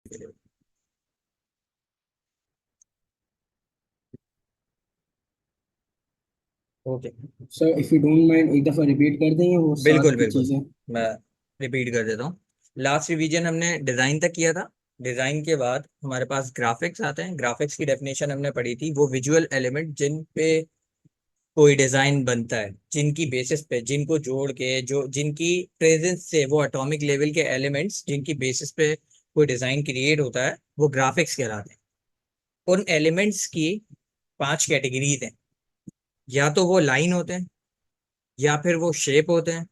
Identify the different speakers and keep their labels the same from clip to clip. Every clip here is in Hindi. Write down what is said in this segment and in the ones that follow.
Speaker 1: के लिए। Okay.
Speaker 2: Sir if you don't mind एक दफा रिपीट कर देंगे वो
Speaker 1: बिल्कुल
Speaker 2: साथ की
Speaker 1: बिल्कुल,
Speaker 2: चीजें।
Speaker 1: मैं रिपीट कर देता हूँ। लास्ट रिवीजन हमने डिजाइन तक किया था। डिजाइन के बाद हमारे पास ग्राफिक्स आते हैं। ग्राफिक्स की डेफिनेशन हमने पढ़ी थी, वो विजुअल एलिमेंट जिन पे कोई डिजाइन बनता है, जिनकी बेसिस पे, जिनको जोड़ के, जो जिनकी प्रेजेंस से, वो एटॉमिक लेवल के एलिमेंट्स जिनकी बेसिस पे कोई डिजाइन क्रिएट होता है, वो ग्राफिक्स कहलाते हैं। उन एलिमेंट्स की 5 कैटेगरीज हैं। या तो वो लाइन होते हैं, या फिर वो शेप होते हैं,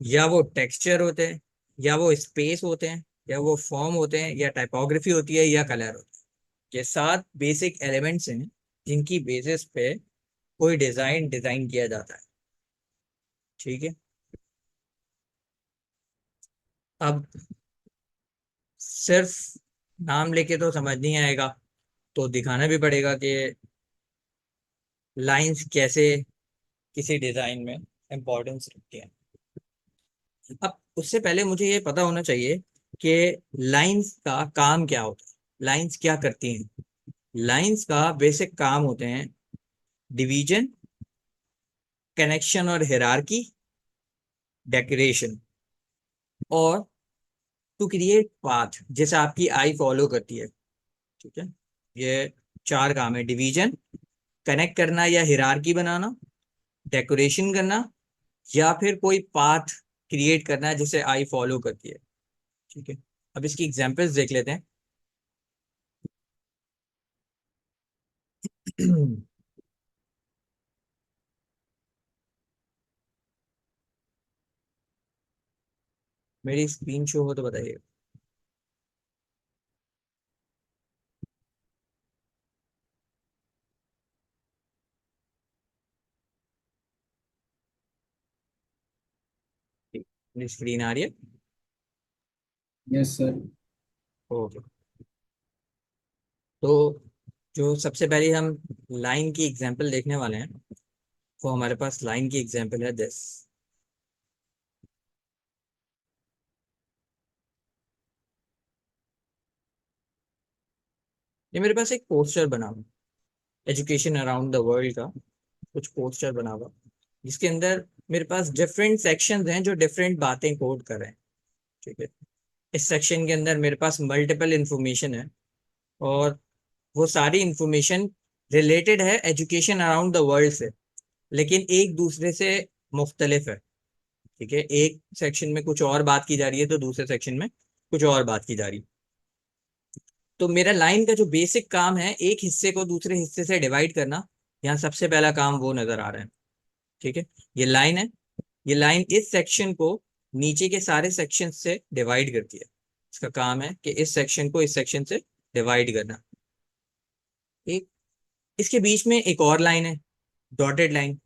Speaker 1: या वो टेक्सचर होते हैं, या वो स्पेस होते हैं, या वो फॉर्म होते हैं, या टाइपोग्राफी होती है, या कलर होता है। ये 7 बेसिक एलिमेंट्स हैं जिनकी बेसिस पे कोई डिजाइन डिजाइन किया जाता है। ठीक है। अब सिर्फ नाम लेके तो समझ नहीं आएगा, तो दिखाना भी पड़ेगा कि लाइंस कैसे किसी डिजाइन में इंपॉर्टेंस रखती हैं। अब उससे पहले मुझे ये पता होना चाहिए कि लाइंस का काम क्या होता है, लाइंस क्या करती हैं। लाइंस का बेसिक काम होते हैं डिवीजन, कनेक्शन और हिरारकी, डेकोरेशन, और टू क्रिएट पाथ, जैसे आपकी आई फॉलो करती है। ठीक है। ये 4 काम है: डिवीजन, कनेक्ट करना या हिरारकी बनाना, डेकोरेशन करना, या फिर कोई पाथ क्रिएट करना है जिसे आई फॉलो करती है। ठीक है। अब इसकी एग्जांपल्स देख लेते हैं। मेरी स्क्रीन शो हो तो बताइए। मेरी स्क्रीन आ रही है?
Speaker 2: Yes sir.
Speaker 1: ओके। तो जो सबसे पहले हम लाइन की एग्जांपल देखने वाले हैं, वो हमारे पास लाइन की एग्जांपल है दिस। ये मेरे पास एक पोस्टर बना हुआ, एजुकेशन अराउंड द वर्ल्ड का कुछ पोस्टर बना हुआ, जिसके अंदर मेरे पास डिफरेंट सेक्शंस हैं जो डिफरेंट बातें कोड कर रहे हैं। ठीक है। इस सेक्शन के अंदर मेरे पास मल्टीपल इंफॉर्मेशन है, और वो सारी इंफॉर्मेशन रिलेटेड है एजुकेशन अराउंड द वर्ल्ड से, लेकिन एक दूसरे से मुख्तलिफ है। ठीक है। एक सेक्शन में कुछ और बात की जा रही है, तो दूसरे सेक्शन में कुछ और बात की जा रही है। तो मेरा लाइन का जो बेसिक काम है, एक हिस्से को दूसरे हिस्से से डिवाइड करना, यहाँ सबसे पहला काम वो नजर आ रहा है। ठीक है। ये लाइन है। ये लाइन इस सेक्शन को नीचे के सारे सेक्शन से डिवाइड करती है। इसका काम है कि इस सेक्शन को इस सेक्शन से डिवाइड करना। एक इसके बीच में एक और लाइन है, डॉटेड लाइन।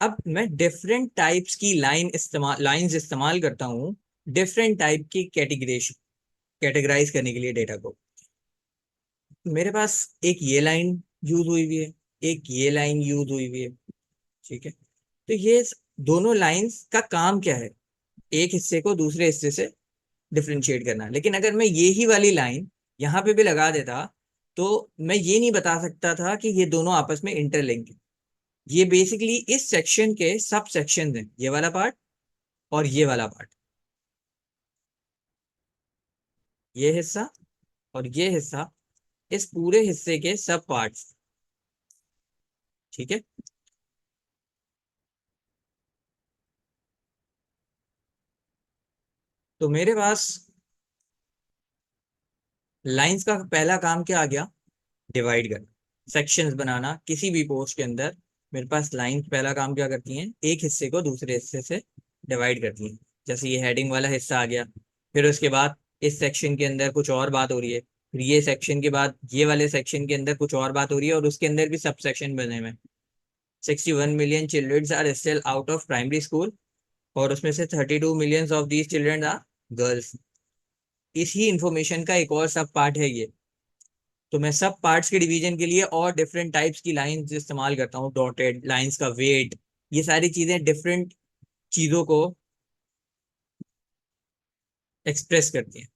Speaker 1: अब मैं डिफरेंट टाइप्स की लाइंस इस्तेमाल करता हूँ डिफरेंट टाइप की कैटेगराइज कैटेगराइज करने के लिए डेटा को। मेरे पास एक ये लाइन यूज हुई हुई है, एक ये लाइन यूज हुई हुई है। ठीक है। तो ये दोनों लाइंस का काम क्या है? एक हिस्से को दूसरे हिस्से से डिफरेंशिएट करना। लेकिन अगर मैं ये ही वाली लाइन यहाँ पे भी लगा देता, तो मैं ये नहीं बता सकता था कि ये दोनों आपस में इंटरलिंक है। ये बेसिकली इस सेक्शन के सब सेक्शन हैं, ये वाला पार्ट और ये वाला पार्ट, ये हिस्सा और ये हिस्सा, इस पूरे हिस्से के सब पार्ट्स। ठीक है। तो मेरे पास लाइंस का पहला काम क्या आ गया? डिवाइड करना, सेक्शंस बनाना किसी भी पोस्ट के अंदर। मेरे पास लाइंस पहला काम क्या करती हैं? एक हिस्से को दूसरे हिस्से से डिवाइड करती हैं। जैसे ये हेडिंग वाला हिस्सा आ गया, फिर उसके बाद इस सेक्शन के अंदर कुछ और बात हो रही है, फिर ये सेक्शन के बाद ये वाले सेक्शन के अंदर कुछ और बात हो रही है, और उसके अंदर भी सब सेक्शन बने हुए हैं। 61 million children are still out of primary school, और उसमें से 32 million of these children are girls. इसी इंफॉर्मेशन का एक और सब पार्ट है ये। तो मैं सब पार्ट्स के डिवीजन के लिए और डिफरेंट टाइप्स की लाइंस इस्तेमाल करता हूँ। डॉटेड लाइंस का वेट, ये सारी चीजें डिफरेंट चीजों को एक्सप्रेस करती हैं।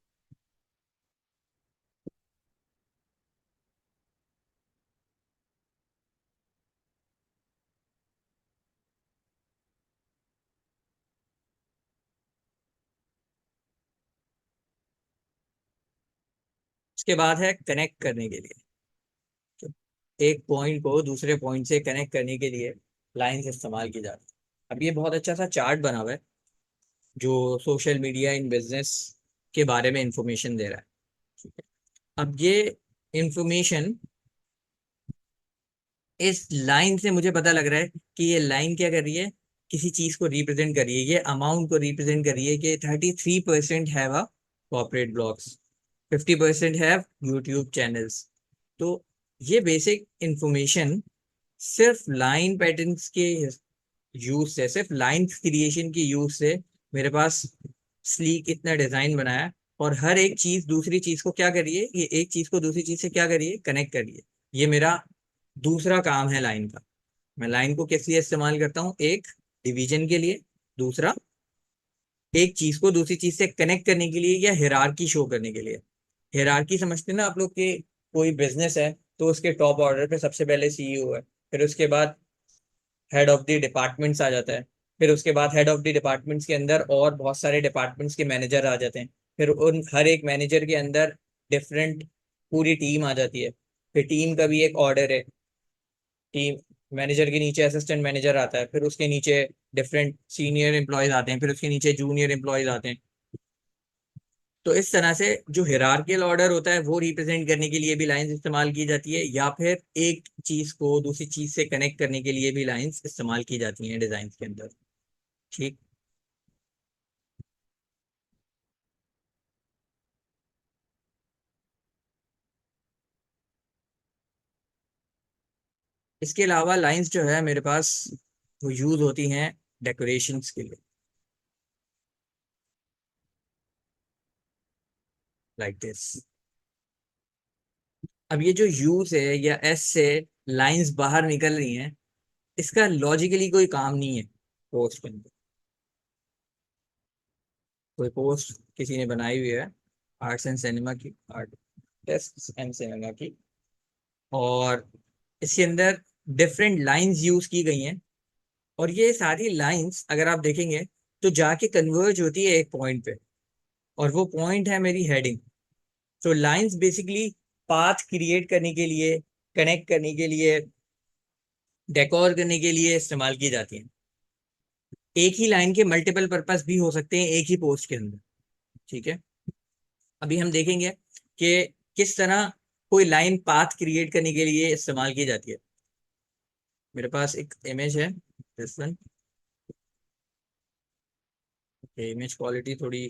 Speaker 1: उसके बाद है कनेक्ट करने के लिए, एक पॉइंट को दूसरे पॉइंट से कनेक्ट करने के लिए लाइंस इस्तेमाल की जाती है। अब ये बहुत अच्छा सा चार्ट बना हुआ है जो सोशल मीडिया इन बिजनेस के बारे में इंफॉर्मेशन दे रहा है, ठीक है। अब ये इंफॉर्मेशन, इस लाइन से मुझे पता लग रहा है कि ये लाइन क्या कर रही है, किसी चीज को रिप्रेजेंट कर रही है, ये अमाउंट को रिप्रेजेंट कर रही है कि 33% have a corporate blogs, 50% have YouTube channels. तो ये बेसिक इंफॉर्मेशन सिर्फ लाइन पैटर्न्स के यूज से, सिर्फ लाइन क्रिएशन की यूज से मेरे पास स्लीक इतना डिजाइन बनाया है। और हर एक चीज दूसरी चीज को क्या करिए, ये एक चीज को दूसरी चीज से क्या करिए, कनेक्ट करिए। ये मेरा दूसरा काम है लाइन का। मैं लाइन को किस लिए इस्तेमाल करता हूँ, एक डिवीजन के लिए, दूसरा एक चीज को दूसरी चीज से कनेक्ट करने के लिए या हिरार्की शो करने के लिए। हिरार्की समझते हैं ना आप लोग के, कोई बिजनेस है तो उसके टॉप ऑर्डर पे सबसे पहले सीईओ है, फिर उसके बाद हेड ऑफ द डिपार्टमेंट्स आ जाता है, फिर उसके बाद हेड ऑफ द डिपार्टमेंट्स के अंदर और बहुत सारे डिपार्टमेंट्स के मैनेजर आ जाते हैं, फिर उन हर एक मैनेजर के अंदर डिफरेंट पूरी टीम आ जाती है, फिर टीम का भी एक ऑर्डर है। टीम मैनेजर के नीचे असिस्टेंट मैनेजर आता है, फिर उसके नीचे डिफरेंट सीनियर एम्प्लॉयज आते हैं, फिर उसके नीचे जूनियर एम्प्लॉयज आते हैं। तो इस तरह से जो हिरार्कियल ऑर्डर होता है वो रिप्रेजेंट करने के लिए भी लाइंस इस्तेमाल की जाती है, या फिर एक चीज को दूसरी चीज से कनेक्ट करने के लिए भी लाइंस इस्तेमाल की जाती हैं डिजाइन के अंदर, ठीक। इसके अलावा लाइंस जो है मेरे पास वो यूज होती हैं डेकोरेशंस के लिए, लाइक दिस। अब ये जो यू से या एस से लाइंस बाहर निकल रही हैं, इसका लॉजिकली कोई काम नहीं है पोस्ट के अंदर। कोई पोस्ट किसी ने बनाई हुई है आर्ट्स एंड सिनेमा की, आर्टिस्ट एंड सिनेमा की, और इसके अंदर डिफरेंट लाइंस यूज की गई हैं। और ये सारी लाइंस अगर आप देखेंगे तो जाके कन्वर्ज होती है एक पॉइंट पे, और वो पॉइंट है मेरी हेडिंग। तो लाइंस बेसिकली पाथ क्रिएट करने के लिए, कनेक्ट करने के लिए, डेकोर करने के लिए इस्तेमाल की जाती हैं। एक ही लाइन के मल्टीपल पर्पस भी हो सकते हैं एक ही पोस्ट के अंदर, ठीक है। अभी हम देखेंगे कि किस तरह कोई लाइन पाथ क्रिएट करने के लिए इस्तेमाल की जाती है। मेरे पास एक इमेज है, दिस वन। इमेज क्वालिटी थोड़ी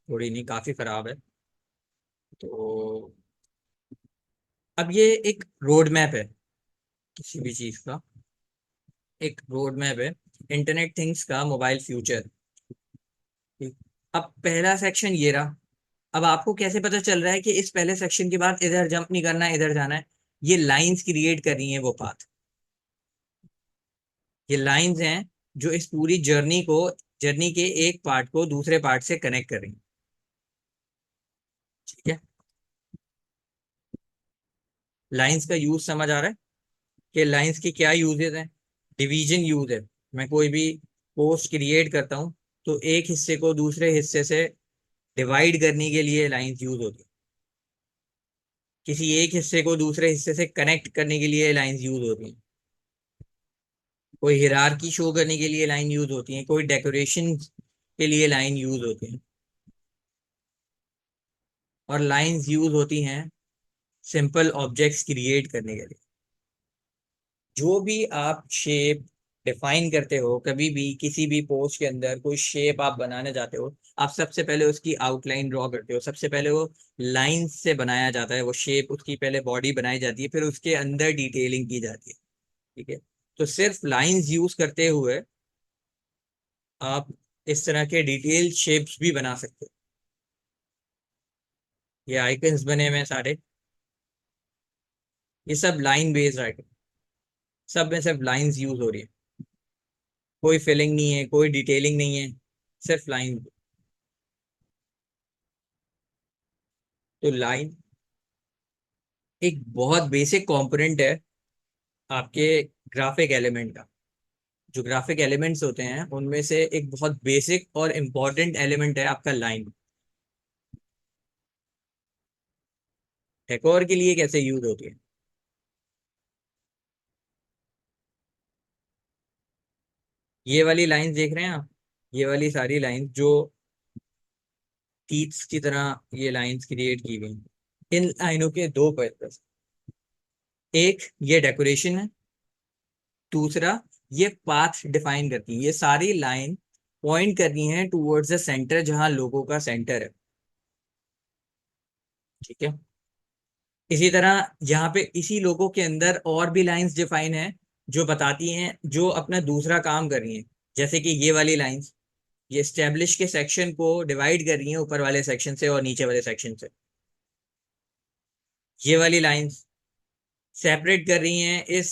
Speaker 1: थोड़ी नहीं, काफी खराब है। तो अब ये एक रोड मैप है किसी भी चीज का, एक रोड मैप है इंटरनेट थिंग्स का, मोबाइल फ्यूचर, ठीक। अब पहला सेक्शन ये रहा। अब आपको कैसे पता चल रहा है कि इस पहले सेक्शन के बाद इधर जंप नहीं करना है, इधर जाना है? ये लाइंस क्रिएट कर रही हैं वो पाथ। ये लाइंस हैं जो इस पूरी जर्नी के एक पार्ट को दूसरे पार्ट से कनेक्ट कर रही हैं, ठीक है। लाइंस का यूज समझ आ रहा है कि लाइंस की क्या यूजेस हैं। डिवीजन यूज है, मैं कोई भी पोस्ट क्रिएट करता हूँ तो एक हिस्से को दूसरे हिस्से से डिवाइड करने के लिए लाइंस यूज होती है। किसी एक हिस्से को दूसरे हिस्से से कनेक्ट करने के लिए लाइंस यूज होती हैं। कोई हिरार्की शो करने के लिए लाइन यूज होती है, कोई डेकोरेशन के लिए लाइन यूज होती है, और लाइंस यूज होती हैं सिंपल ऑब्जेक्ट्स क्रिएट करने के लिए। जो भी आप शेप डिफाइन करते हो, कभी भी किसी भी पोस्ट के अंदर कोई शेप आप बनाने जाते हो, आप सबसे पहले उसकी आउटलाइन ड्रॉ करते हो। सबसे पहले वो लाइन से बनाया जाता है वो शेप, उसकी पहले बॉडी बनाई जाती है, फिर उसके अंदर डिटेलिंग की जाती है, ठीक है। तो सिर्फ लाइंस यूज करते हुए आप इस तरह के डिटेल शेप्स भी बना सकते हो। ये आइकन्स बने हुए हैं सारे, ये सब लाइन बेस्ड आइकन, सब में सिर्फ लाइंस यूज हो रही है, कोई फिलिंग नहीं है, कोई डिटेलिंग नहीं है, सिर्फ लाइन। तो लाइन एक बहुत बेसिक कंपोनेंट है आपके ग्राफिक एलिमेंट का। जो ग्राफिक एलिमेंट्स होते हैं उनमें से एक बहुत बेसिक और इम्पॉर्टेंट एलिमेंट है आपका लाइन। डेकोर के लिए कैसे यूज होती है? ये वाली लाइंस देख रहे हैं आप, ये वाली सारी लाइंस जो टीथ्स की तरह ये लाइंस क्रिएट की गई, इन लाइनों के दो पर्पस। एक, ये डेकोरेशन है। दूसरा, ये पाथ डिफाइन करती है। ये सारी लाइन पॉइंट कर रही हैं टुवर्ड्स द सेंटर, जहां लोगों का सेंटर है। ठीक है। इसी तरह यहाँ पे इसी लोगों के अंदर और भी लाइंस डिफाइन है, जो बताती हैं, जो अपना दूसरा काम कर रही हैं। जैसे कि ये वाली लाइंस, ये स्टैब्लिश के सेक्शन को डिवाइड कर रही हैं ऊपर वाले सेक्शन से और नीचे वाले सेक्शन से। ये वाली लाइंस सेपरेट कर रही हैं इस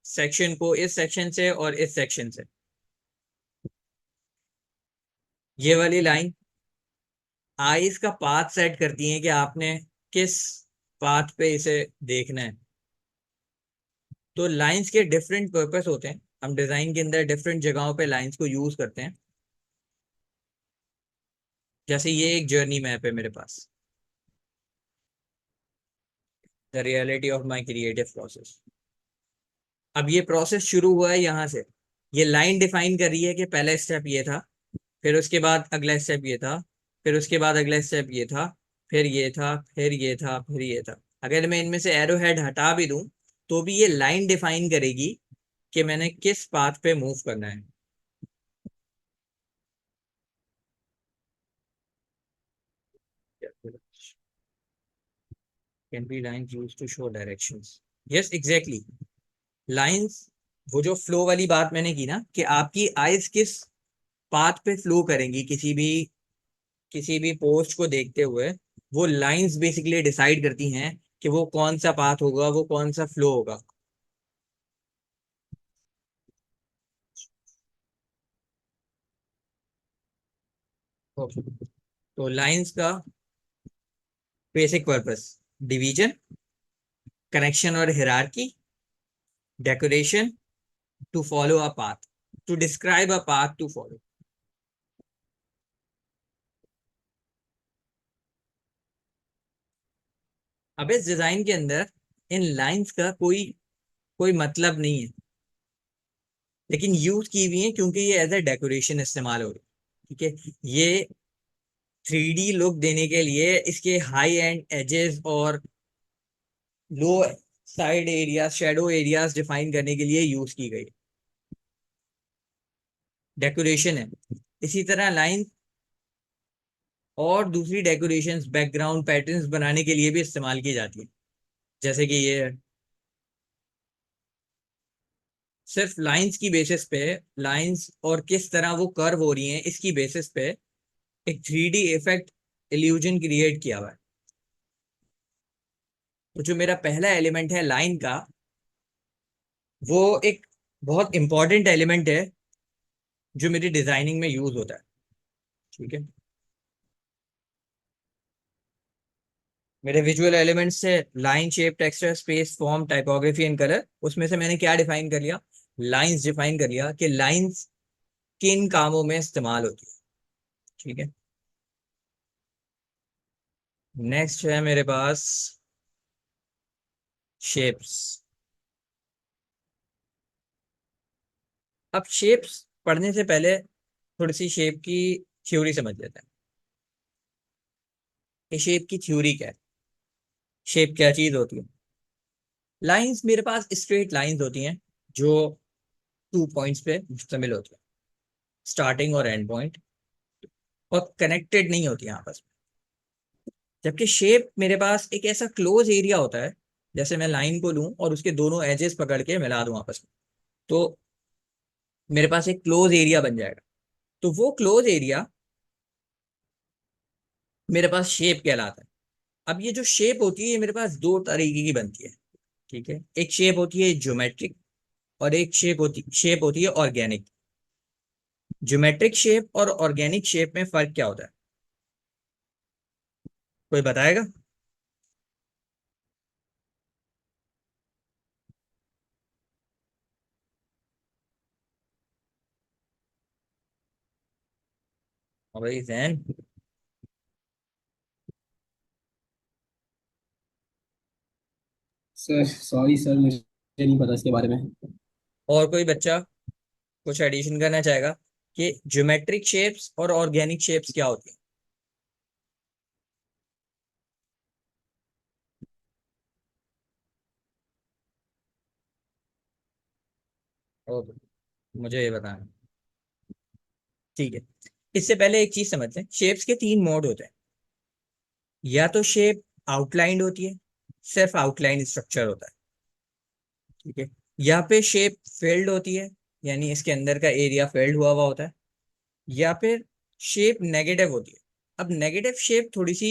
Speaker 1: सेक्शन को इस सेक्शन से और इस सेक्शन से। ये वाली लाइन आईज का पाथ सेट करती हैं कि आपने किस पाथ पे इसे देखना है। तो लाइंस के डिफरेंट पर्पस होते हैं। हम डिजाइन के अंदर डिफरेंट जगहों पे लाइंस को यूज करते हैं। जैसे ये एक जर्नी मैप है मेरे पास, the reality of my creative process. अब ये प्रोसेस शुरू हुआ है यहाँ से। ये लाइन डिफाइन कर रही है कि पहला स्टेप ये था, फिर उसके बाद अगला स्टेप ये था, फिर उसके बाद अगला स्टेप ये था, फिर ये था, फिर ये था, फिर ये था। अगर मैं इनमें से एरो हेड हटा भी दूं, तो भी ये लाइन डिफाइन करेगी कि मैंने किस पाथ पे मूव करना है। Can be line use to show directions. Yes exactly. Lines, वो जो फ्लो वाली बात मैंने की ना, कि आपकी आइज किस पाथ पे फ्लो करेंगी किसी भी पोस्ट को देखते हुए, वो लाइंस बेसिकली डिसाइड करती हैं कि वो कौन सा पाथ होगा, वो कौन सा फ्लो होगा। तो लाइंस का बेसिक पर्पस: डिवीजन, कनेक्शन और hierarchy, decoration, to follow a path, to describe a path to follow. अब इस डिजाइन के अंदर इन लाइंस का कोई कोई मतलब नहीं है, लेकिन यूज की हुई है क्योंकि ये एज ए डेकोरेशन इस्तेमाल हो रही है। ठीक है। ये 3D लुक देने के लिए इसके हाई एंड एजेस और low side areas, shadow areas define करने के लिए यूज की गई डेकोरेशन है। इसी तरह लाइन और दूसरी डेकोरेशंस, बैकग्राउंड पैटर्न्स बनाने के लिए भी इस्तेमाल की जाती है। जैसे कि ये सिर्फ लाइंस की बेसिस पे, लाइंस और किस तरह वो कर्व हो रही हैं इसकी बेसिस पे एक 3D इफेक्ट, इल्यूजन क्रिएट किया हुआ है। तो जो मेरा पहला एलिमेंट है लाइन का, वो एक बहुत इंपॉर्टेंट एलिमेंट है जो मेरी डिजाइनिंग में यूज होता है। ठीक है। मेरे विजुअल एलिमेंट्स से line, shape, texture, space, form, typography and colour, उसमें से मैंने क्या डिफाइन कर लिया? लाइंस डिफाइन कर लिया कि लाइंस किन कामों में इस्तेमाल होती है। ठीक है। नेक्स्ट है मेरे पास शेप्स। अब शेप्स पढ़ने से पहले थोड़ी सी शेप की थ्योरी समझ लेते हैं कि शेप की थ्योरी क्या है, शेप क्या चीज होती है। लाइंस मेरे पास स्ट्रेट लाइंस होती हैं जो 2 पॉइंट्स पे मुश्तमिल होती है, स्टार्टिंग और एंड पॉइंट, और कनेक्टेड नहीं होती हैं आपस में। जबकि शेप मेरे पास एक ऐसा क्लोज एरिया होता है, जैसे मैं लाइन को लूं और उसके दोनों एजेस पकड़ के मिला दूं आपस में, तो मेरे पास एक क्लोज एरिया बन जाएगा। तो वो क्लोज एरिया मेरे पास शेप कहलाता है। अब ये जो शेप होती है, ये मेरे पास दो तरीके की बनती है। ठीक है। एक शेप होती है ज्योमेट्रिक, और एक शेप होती है ऑर्गेनिक। ज्योमेट्रिक शेप और ऑर्गेनिक शेप में फर्क क्या होता है, कोई बताएगा? हाँ भाई जैन।
Speaker 2: सर सॉरी सर, मुझे नहीं पता इसके बारे में।
Speaker 1: और कोई बच्चा कुछ एडिशन करना चाहेगा कि ज्योमेट्रिक शेप्स और ऑर्गेनिक शेप्स क्या होती है? ओके, मुझे ये बताना। ठीक है, इससे पहले एक चीज समझते हैं, शेप्स के तीन मोड होते हैं। या तो शेप आउटलाइंड होती है, सिर्फ आउटलाइन स्ट्रक्चर होता है। ठीक है। या फिर शेप फिल्ड होती है, यानी इसके अंदर का एरिया फिल्ड हुआ हुआ होता है। या फिर शेप नेगेटिव होती है। अब नेगेटिव शेप थोड़ी सी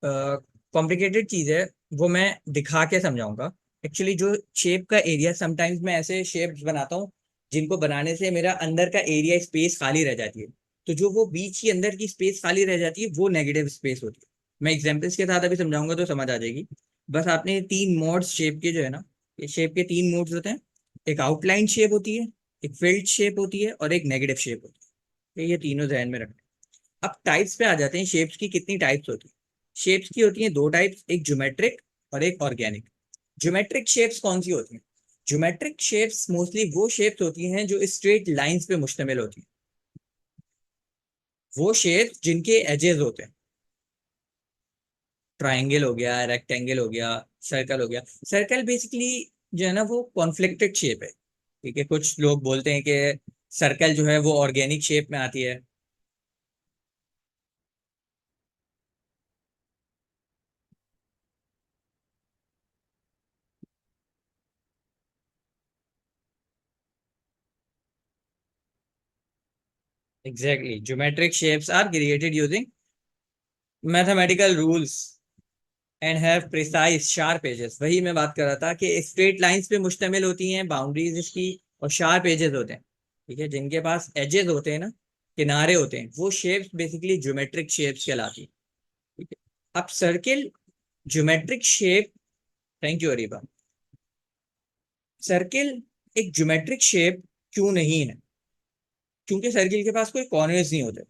Speaker 1: कॉम्प्लिकेटेड चीज है, वो मैं दिखा के समझाऊंगा। एक्चुअली जो शेप का एरिया, समटाइम्स मैं ऐसे शेप्स बनाता हूँ जिनको बनाने से मेरा अंदर का एरिया स्पेस खाली रह जाती है। तो जो वो बीच की अंदर की स्पेस खाली रह जाती है वो नेगेटिव स्पेस होती है। मैं एग्जांपल्स के साथ अभी समझाऊंगा तो समझ आ जाएगी। बस आपने तीन मोड्स शेप के जो है ना, ये शेप के तीन मोड्स होते हैं। एक आउटलाइन शेप होती है, एक फिल्ड शेप होती है, और एक नेगेटिव शेप होती है। तो ये तीनों ध्यान में रखना। अब टाइप्स पे आ जाते हैं, शेप्स की कितनी टाइप्स होती है? शेप्स की होती हैं दो टाइप्स, एक ज्योमेट्रिक और एक ऑर्गेनिक। ज्योमेट्रिक शेप्स कौन सी होती हैं? ज्योमेट्रिक शेप्स मोस्टली वो शेप्स होती हैं जो स्ट्रेट लाइंस पे मुश्तमिल होती हैं। वो शेप्स जिनके एजेस होते हैं। ट्राइंगल हो गया, रेक्टेंगल हो गया, सर्कल हो गया। सर्कल बेसिकली जो है ना वो कॉन्फ्लिक्टेड शेप है। ठीक है, कुछ लोग बोलते हैं कि सर्कल जो है वो ऑर्गेनिक शेप में आती है। Exactly, geometric shapes are created using mathematical rules and have precise sharp edges. वही मैं बात कर रहा था कि स्ट्रेट लाइंस पे मुश्तमिल होती हैं बाउंड्रीज इसकी, और शार्प एजेस होते हैं। ठीक है, जिनके पास एजेस होते हैं ना, किनारे होते हैं, वो शेप्स बेसिकली ज्योमेट्रिक शेप्स कहलाती हैं। ठीक है। अब circle geometric shape, thank you Areeba. Circle एक ज्योमेट्रिक शेप क्यों नहीं है? क्योंकि सर्किल के पास कोई कॉर्नर्स नहीं होते।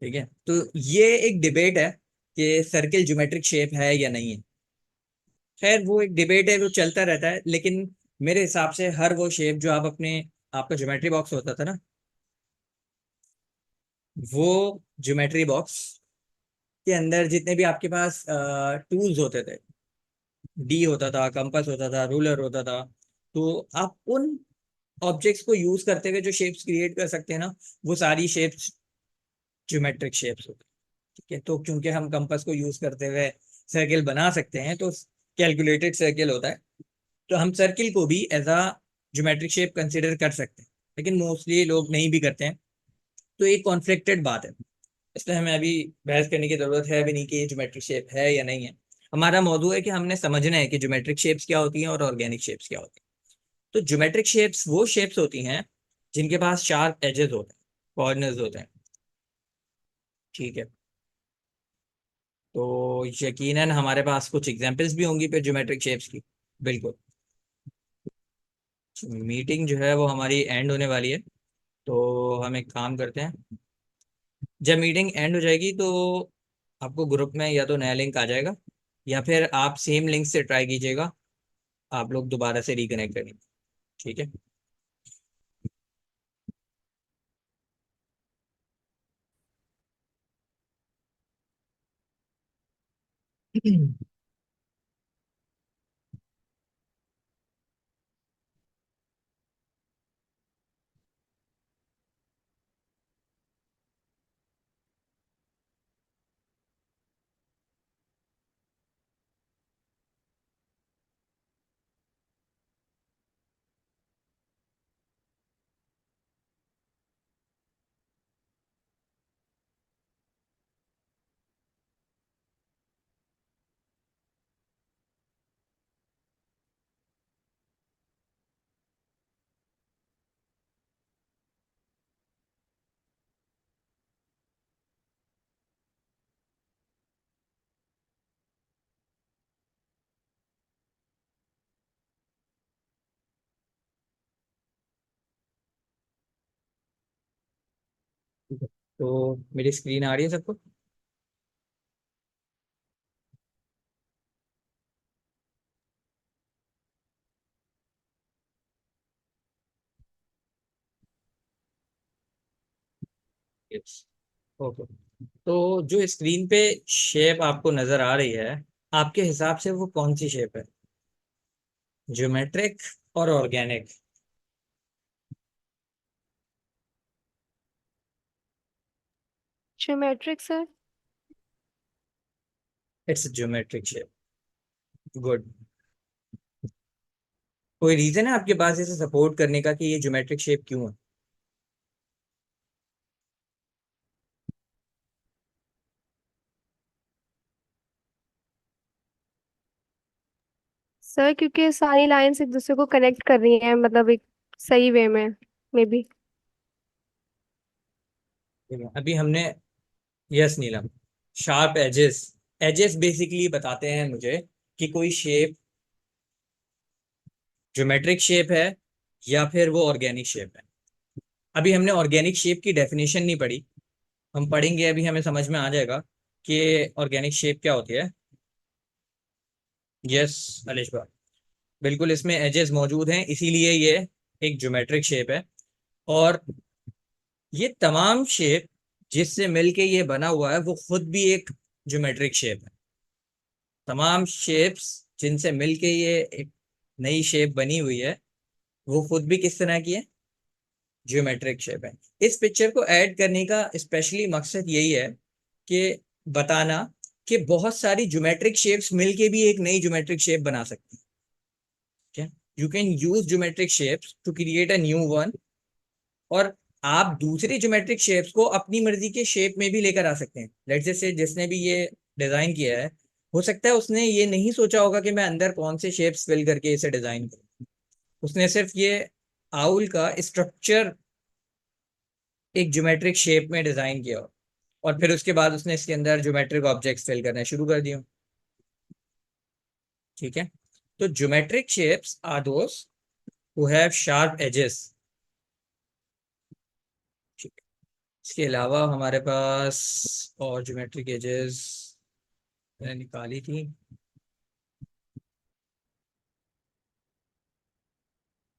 Speaker 1: ठीक है, तो ये एक डिबेट है कि सर्किल ज्योमेट्रिक शेप है या नहीं है। खैर वो एक डिबेट है, वो चलता रहता है, लेकिन मेरे हिसाब से हर वो शेप जो आप अपने, आपका ज्योमेट्री बॉक्स होता था ना, वो ज्योमेट्री बॉक्स के अंदर जितने भी आपके पास टूल्स होते थे, डी होता था, कंपास होता था, रूलर होता था, तो आप उन ऑब्जेक्ट्स को यूज करते हुए जो शेप्स क्रिएट कर सकते हैं ना, वो सारी शेप्स ज्योमेट्रिक शेप्स होती है। ठीक है, तो क्योंकि हम कंपास को यूज करते हुए सर्किल बना सकते हैं, तो कैलकुलेटेड सर्किल होता है, तो हम सर्किल को भी as a geometric shape consider कर सकते हैं। लेकिन मोस्टली लोग नहीं भी करते हैं, तो एक कॉन्फ्लिक्टेड बात है। इसलिए हमें अभी बहस करने की जरूरत है भी नहीं कि ज्योमेट्रिक शेप है या नहीं है। हमारा मौजू है कि हमने समझना है कि ज्योमेट्रिक शेप्स क्या होती हैं और ऑर्गेनिक शेप्स क्या होती हैं। तो ज्योमेट्रिक शेप्स वो शेप्स होती हैं जिनके पास शार्प एजेस होते हैं, कॉर्नर्स होते हैं। ठीक है, तो यकीनन हमारे पास कुछ एग्जांपल्स भी होंगी फिर ज्योमेट्रिक शेप्स की। बिल्कुल। मीटिंग जो है वो हमारी एंड होने वाली है, तो हम एक काम करते हैं, जब मीटिंग एंड हो जाएगी तो आपको ग्रुप में या तो नया लिंक आ जाएगा, या फिर आप सेम लिंक से ट्राई कीजिएगा, आप लोग दोबारा से रिकनेक्ट करेंगे। ठीक है। तो मेरी स्क्रीन आ रही है सबको? यस। ओके। तो जो स्क्रीन पे शेप आपको नजर आ रही है, आपके हिसाब से वो कौन सी शेप है? ज्योमेट्रिक और organic?
Speaker 3: Geometric sir.
Speaker 1: It's geometric shape. Good. कोई रीजन है आपके पास इसे सपोर्ट करने का कि ये ज्योमेट्रिक शेप क्यों है?
Speaker 3: सर क्योंकि सारी लाइंस एक दूसरे को कनेक्ट कर रही हैं, मतलब एक सही वे में, मे बी।
Speaker 1: ठीक है, अभी हमने, यस नीलम, शार्प एजेस। एजेस बेसिकली बताते हैं मुझे कि कोई शेप ज्योमेट्रिक शेप है या फिर वो ऑर्गेनिक शेप है। अभी हमने ऑर्गेनिक शेप की डेफिनेशन नहीं पढ़ी, हम पढ़ेंगे, अभी हमें समझ में आ जाएगा कि ऑर्गेनिक शेप क्या होती है। यस अलिश भाई, बिल्कुल, इसमें एजेस मौजूद हैं, इसीलिए ये एक ज्योमेट्रिक शेप है। और ये तमाम शेप जिससे मिलके ये बना हुआ है वो खुद भी एक ज्योमेट्रिक शेप है। तमाम शेप्स जिनसे मिलके ये एक नई शेप बनी हुई है वो खुद भी किस तरह की है? ज्योमेट्रिक शेप है। इस पिक्चर को ऐड करने का स्पेशली मकसद यही है कि बताना कि बहुत सारी ज्योमेट्रिक शेप्स मिलके भी एक नई ज्योमेट्रिक शेप बना सकती है। क्या you can use geometric shapes to create a new one. और आप दूसरी ज्योमेट्रिक शेप्स को अपनी मर्जी के शेप में भी लेकर आ सकते हैं। लेट्स से जिसने भी ये डिजाइन किया है, हो सकता है उसने ये नहीं सोचा होगा कि मैं अंदर कौन से शेप्स फिल करके इसे डिजाइन करूं। उसने सिर्फ ये आउल का स्ट्रक्चर एक ज्योमेट्रिक शेप में डिजाइन किया हो, और फिर उसके बाद उसने इसके अंदर ज्योमेट्रिक ऑब्जेक्ट्स फिल करने शुरू कर दिए। ठीक है, तो geometric shapes are those who have sharp edges. ठीक है, इसके अलावा हमारे पास और ज्योमेट्रिक एजेस मैंने निकाली थी।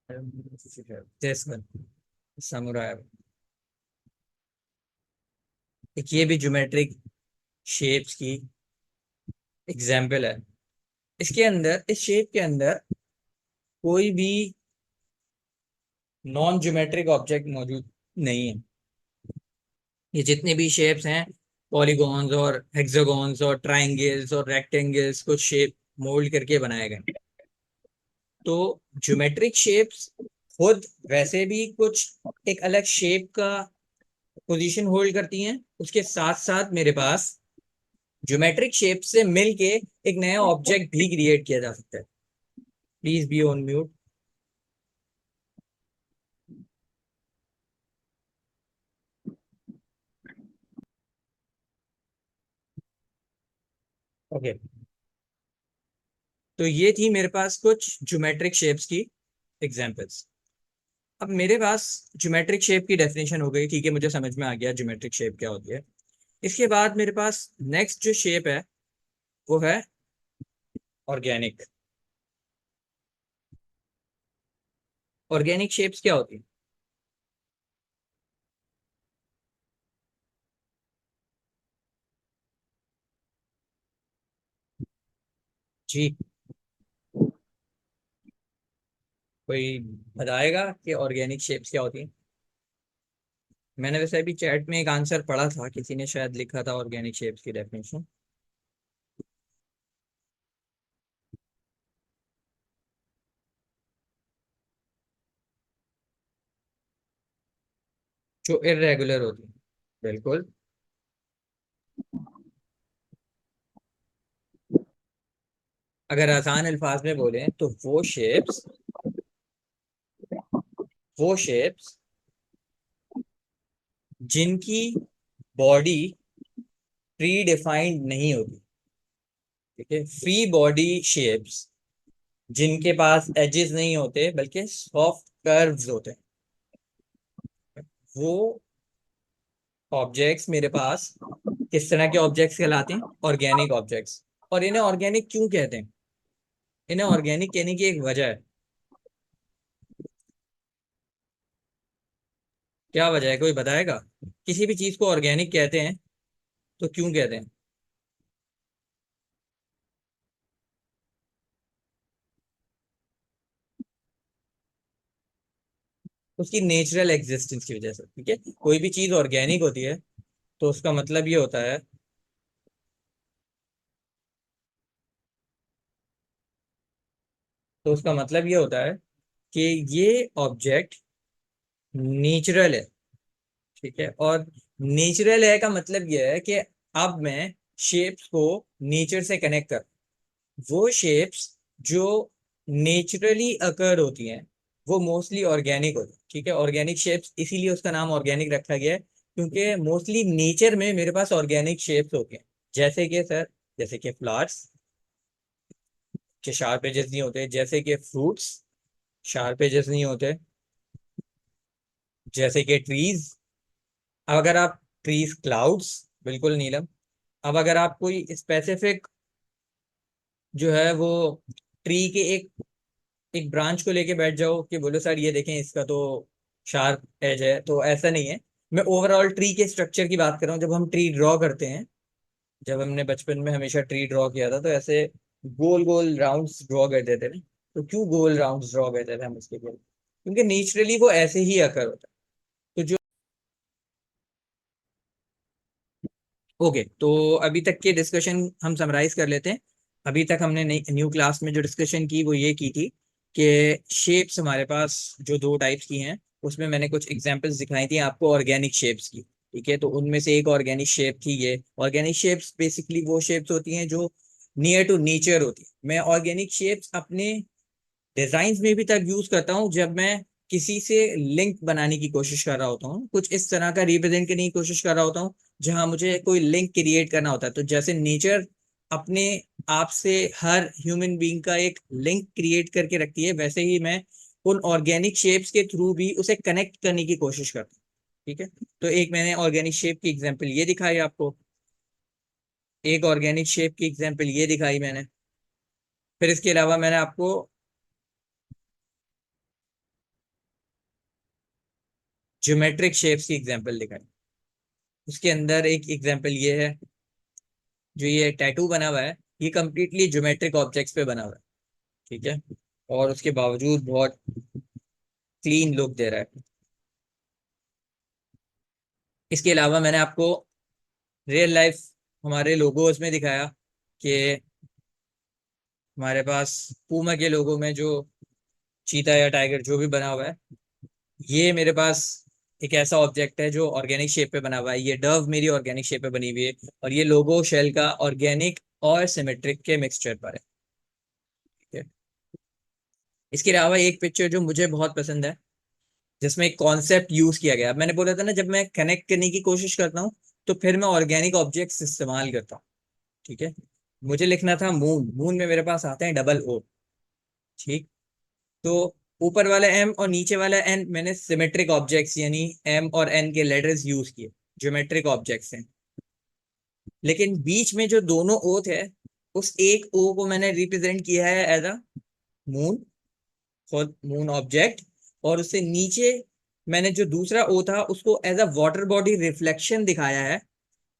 Speaker 1: This one, samurai. एक ये भी ज्योमेट्रिक शेप्स की एग्जाम्पल है। इसके अंदर, इस शेप के अंदर कोई भी नॉन ज्योमेट्रिक ऑब्जेक्ट मौजूद नहीं है। ये जितने भी शेप्स हैं, पॉलीगॉन्स और हेक्सागॉन्स और ट्राइंगल्स और रेक्टेंगल्स, कुछ शेप मोल्ड करके बनाए गए। तो ज्योमेट्रिक शेप्स खुद वैसे भी कुछ एक अलग शेप का पोजीशन होल्ड करती हैं, उसके साथ साथ मेरे पास ज्योमेट्रिक शेप से मिलके एक नया ऑब्जेक्ट भी क्रिएट किया जा सकता है। Please be on mute. Okay, तो ये थी मेरे पास कुछ ज्योमेट्रिक शेप्स की एग्जांपल्स। अब मेरे पास ज्योमेट्रिक शेप की डेफिनेशन हो गई, ठीक है, मुझे समझ में आ गया ज्योमेट्रिक शेप क्या होती है। इसके बाद मेरे पास नेक्स्ट जो शेप है वो है ऑर्गेनिक। ऑर्गेनिक शेप्स क्या होती है? जी, कोई बताएगा कि ऑर्गेनिक शेप्स क्या होती है? मैंने वैसे अभी चैट में एक आंसर पढ़ा था, किसी ने शायद लिखा था ऑर्गेनिक शेप्स की डेफिनेशन। जो इरेगुलर होती है, बिल्कुल। अगर आसान अल्फाज में बोले तो वो शेप्स जिनकी बॉडी प्री डिफाइंड नहीं होती। ठीक है, फ्री बॉडी शेप्स जिनके पास एजेस नहीं होते बल्कि सॉफ्ट कर्व्स होते हैं, वो ऑब्जेक्ट्स मेरे पास किस तरह के ऑब्जेक्ट्स कहलाते हैं? Organic objects. और इन्हें ऑर्गेनिक क्यों कहते हैं? इन्हें ऑर्गेनिक कहने की एक वजह है। क्या वजह है, कोई बताएगा? किसी भी चीज को ऑर्गेनिक कहते हैं तो क्यों कहते हैं? उसकी नेचुरल एग्जिस्टेंस की वजह से, ठीक है। कोई भी चीज ऑर्गेनिक होती है तो उसका मतलब ये होता है, तो उसका मतलब ये होता है कि ये ऑब्जेक्ट नेचुरल है, ठीक है। और नेचुरल है का मतलब ये है कि अब मैं शेप्स को नेचर से कनेक्ट कर, वो शेप्स जो नेचुरली अकर होती हैं वो मोस्टली ऑर्गेनिक होती हैं, ठीक है। ऑर्गेनिक शेप्स इसीलिए उसका नाम ऑर्गेनिक रखा गया है क्योंकि मोस्टली नेचर में मेरे पास ऑर्गेनिक शेप्स होते हैं। जैसे कि सर, जैसे कि फ्लावर्स के शार्प एजेस नहीं होते, जैसे कि फ्रूट्स शार्प एजेस नहीं होते, जैसे कि ट्रीज। अब अगर आप ट्रीज, क्लाउड्स बिल्कुल नीलम। अब अगर आप कोई स्पेसिफिक जो है वो ट्री के एक ब्रांच को लेके बैठ जाओ कि बोलो सर ये देखें इसका तो शार्प एज है, तो ऐसा नहीं है। मैं ओवरऑल ट्री के स्ट्रक्चर की बात कर रहा हूँ। जब हम ट्री ड्रॉ करते हैं, जब हमने बचपन में हमेशा ट्री ड्रॉ किया था तो ऐसे गोल गोल राउंड्स ड्रॉ करते थे ना। तो क्यों गोल राउंड्स ड्रॉ करते थे हम उसके लिए? क्योंकि नेचुरली वो ऐसे ही अकर होता है। तो जो ओके, तो अभी तक के डिस्कशन हम समराइज कर लेते हैं। अभी तक हमने न्यू क्लास में जो डिस्कशन की वो ये की थी कि शेप्स हमारे पास जो दो टाइप्स की हैं, उसमें मैंने कुछ एग्जांपल्स दिखाई थी आपको ऑर्गेनिक शेप्स की, ठीक है। तो उनमें से एक ऑर्गेनिक शेप थी ये। ऑर्गेनिक शेप्स बेसिकली वो शेप्स होती हैं जो नियर टू नेचर होती है। मैं ऑर्गेनिक शेप्स अपने डिजाइन में भी तब यूज करता हूँ जब मैं किसी से लिंक बनाने की कोशिश कर रहा होता हूँ, कुछ इस तरह का रिप्रेजेंट करने की कोशिश कर रहा होता हूँ जहां मुझे कोई लिंक क्रिएट करना होता है। तो जैसे नेचर अपने आप से हर ह्यूमन बीइंग का एक लिंक क्रिएट करके रखती है, वैसे ही मैं उन ऑर्गेनिक शेप्स के थ्रू भी उसे कनेक्ट करने की कोशिश करता हूँ, ठीक है। तो एक मैंने ऑर्गेनिक शेप की एग्जांपल ये दिखाई आपको, एक ऑर्गेनिक शेप की एग्जांपल ये दिखाई मैंने। फिर इसके अलावा मैंने आपको ज्योमेट्रिक शेप्स की एग्जांपल दिखाई। उसके अंदर एक एग्जांपल ये है, जो ये टैटू बना हुआ है ये कंप्लीटली ज्योमेट्रिक ऑब्जेक्ट्स पे बना हुआ है, ठीक है। और उसके बावजूद बहुत क्लीन लुक दे रहा है। इसके अलावा मैंने आपको रियल लाइफ हमारे लोगोस में दिखाया कि हमारे पास पूमा के लोगों में जो चीता या टाइगर जो भी बना हुआ है, ये मेरे पास एक ऐसा ऑब्जेक्ट है जो ऑर्गेनिक शेप पे बना हुआ है। ये डव मेरी ऑर्गेनिक शेप पे बनी हुई है, और ये लोगो शेल का ऑर्गेनिक और सिमेट्रिक के मिक्सचर पर है, ठीक है। इसके अलावा एक पिक्चर जो मुझे बहुत पसंद है जिसमें एक कॉन्सेप्ट यूज किया गया। मैंने बोला था ना, जब मैं कनेक्ट करने की कोशिश करता हूँ तो फिर मैं ऑर्गेनिक ऑब्जेक्ट्स इस्तेमाल करता हूँ, ठीक है। मुझे लिखना था मून, मून में मेरे पास आते हैं डबल ओ, ठीक। तो ऊपर वाला एम और नीचे वाला एन मैंने सिमेट्रिक ऑब्जेक्ट्स यानी एम और एन के लेटर्स यूज किए, ज्योमेट्रिक ऑब्जेक्ट्स हैं। लेकिन बीच में जो दोनों ओ थे, उस एक ओ को मैंने रिप्रेजेंट किया है as a moon, for moon object. और उससे नीचे मैंने जो दूसरा ओ था उसको as a water body reflection दिखाया है।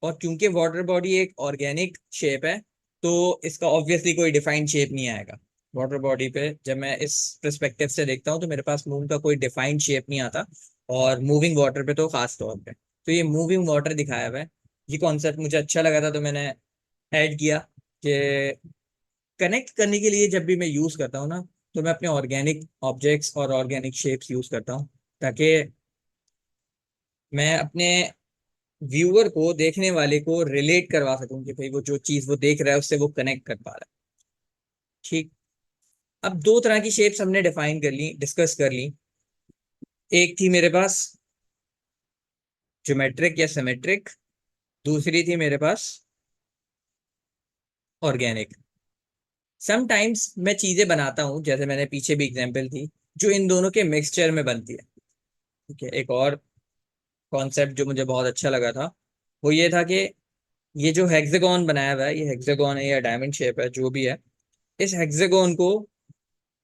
Speaker 1: और क्योंकि वाटर बॉडी एक ऑर्गेनिक शेप है तो इसका ऑब्वियसली कोई डिफाइंड शेप नहीं आएगा। वाटर बॉडी पे जब मैं इस पर्सपेक्टिव से देखता हूँ तो मेरे पास मून का कोई डिफाइंड शेप नहीं आता, और मूविंग वाटर पे तो खास तौर पे। तो ये मूविंग वाटर दिखाया हुआ है। ये कॉन्सेप्ट मुझे अच्छा लगा था तो मैंने ऐड किया कि कनेक्ट करने के लिए जब भी मैं यूज करता हूँ ना, तो मैं अपने ऑर्गेनिक ऑब्जेक्ट्स और ऑर्गेनिक शेप्स यूज करता हूँ, ताकि मैं अपने व्यूअर को, देखने वाले को रिलेट करवा सकूं कि भाई वो जो चीज वो देख रहा है उससे वो कनेक्ट कर पा रहा है, ठीक। अब दो तरह की शेप्स हमने डिफाइन कर ली, डिस्कस कर ली। एक थी मेरे पास ज्योमेट्रिक या सिमेट्रिक, दूसरी थी मेरे पास ऑर्गेनिक। समटाइम्स मैं चीजें बनाता हूँ, जैसे मैंने पीछे भी एग्जांपल थी, जो इन दोनों के मिक्सचर में बनती है, ठीक है। एक और कॉन्सेप्ट जो मुझे बहुत अच्छा लगा था वो ये था कि ये जो हेक्सागोन बनाया हुआ है, ये हेक्सागोन है या डायमंड शेप है जो भी है, इस हेक्सागोन को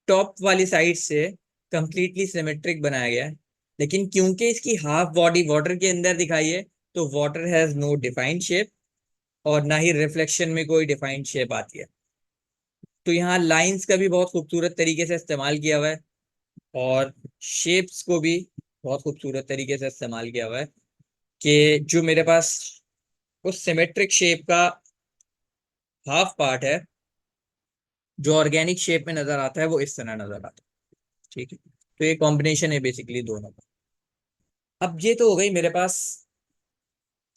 Speaker 1: टॉप वाली साइड से कंप्लीटली सिमेट्रिक बनाया गया है, लेकिन क्योंकि इसकी हाफ बॉडी वाटर के अंदर दिखाई है, तो water has no defined shape, और ना ही रिफ्लेक्शन में कोई डिफाइंड शेप आती है। तो यहाँ लाइंस का भी बहुत खूबसूरत तरीके से इस्तेमाल किया हुआ है, और शेप्स को भी बहुत खूबसूरत तरीके से इस्तेमाल किया हुआ है, कि जो मेरे पास उस सिमेट्रिक शेप का हाफ पार्ट है, जो ऑर्गेनिक शेप में नजर आता है, वो इस तरह नजर आता है। ठीक है, तो ये कॉम्बिनेशन है बेसिकली दोनों का। अब ये तो हो गई मेरे पास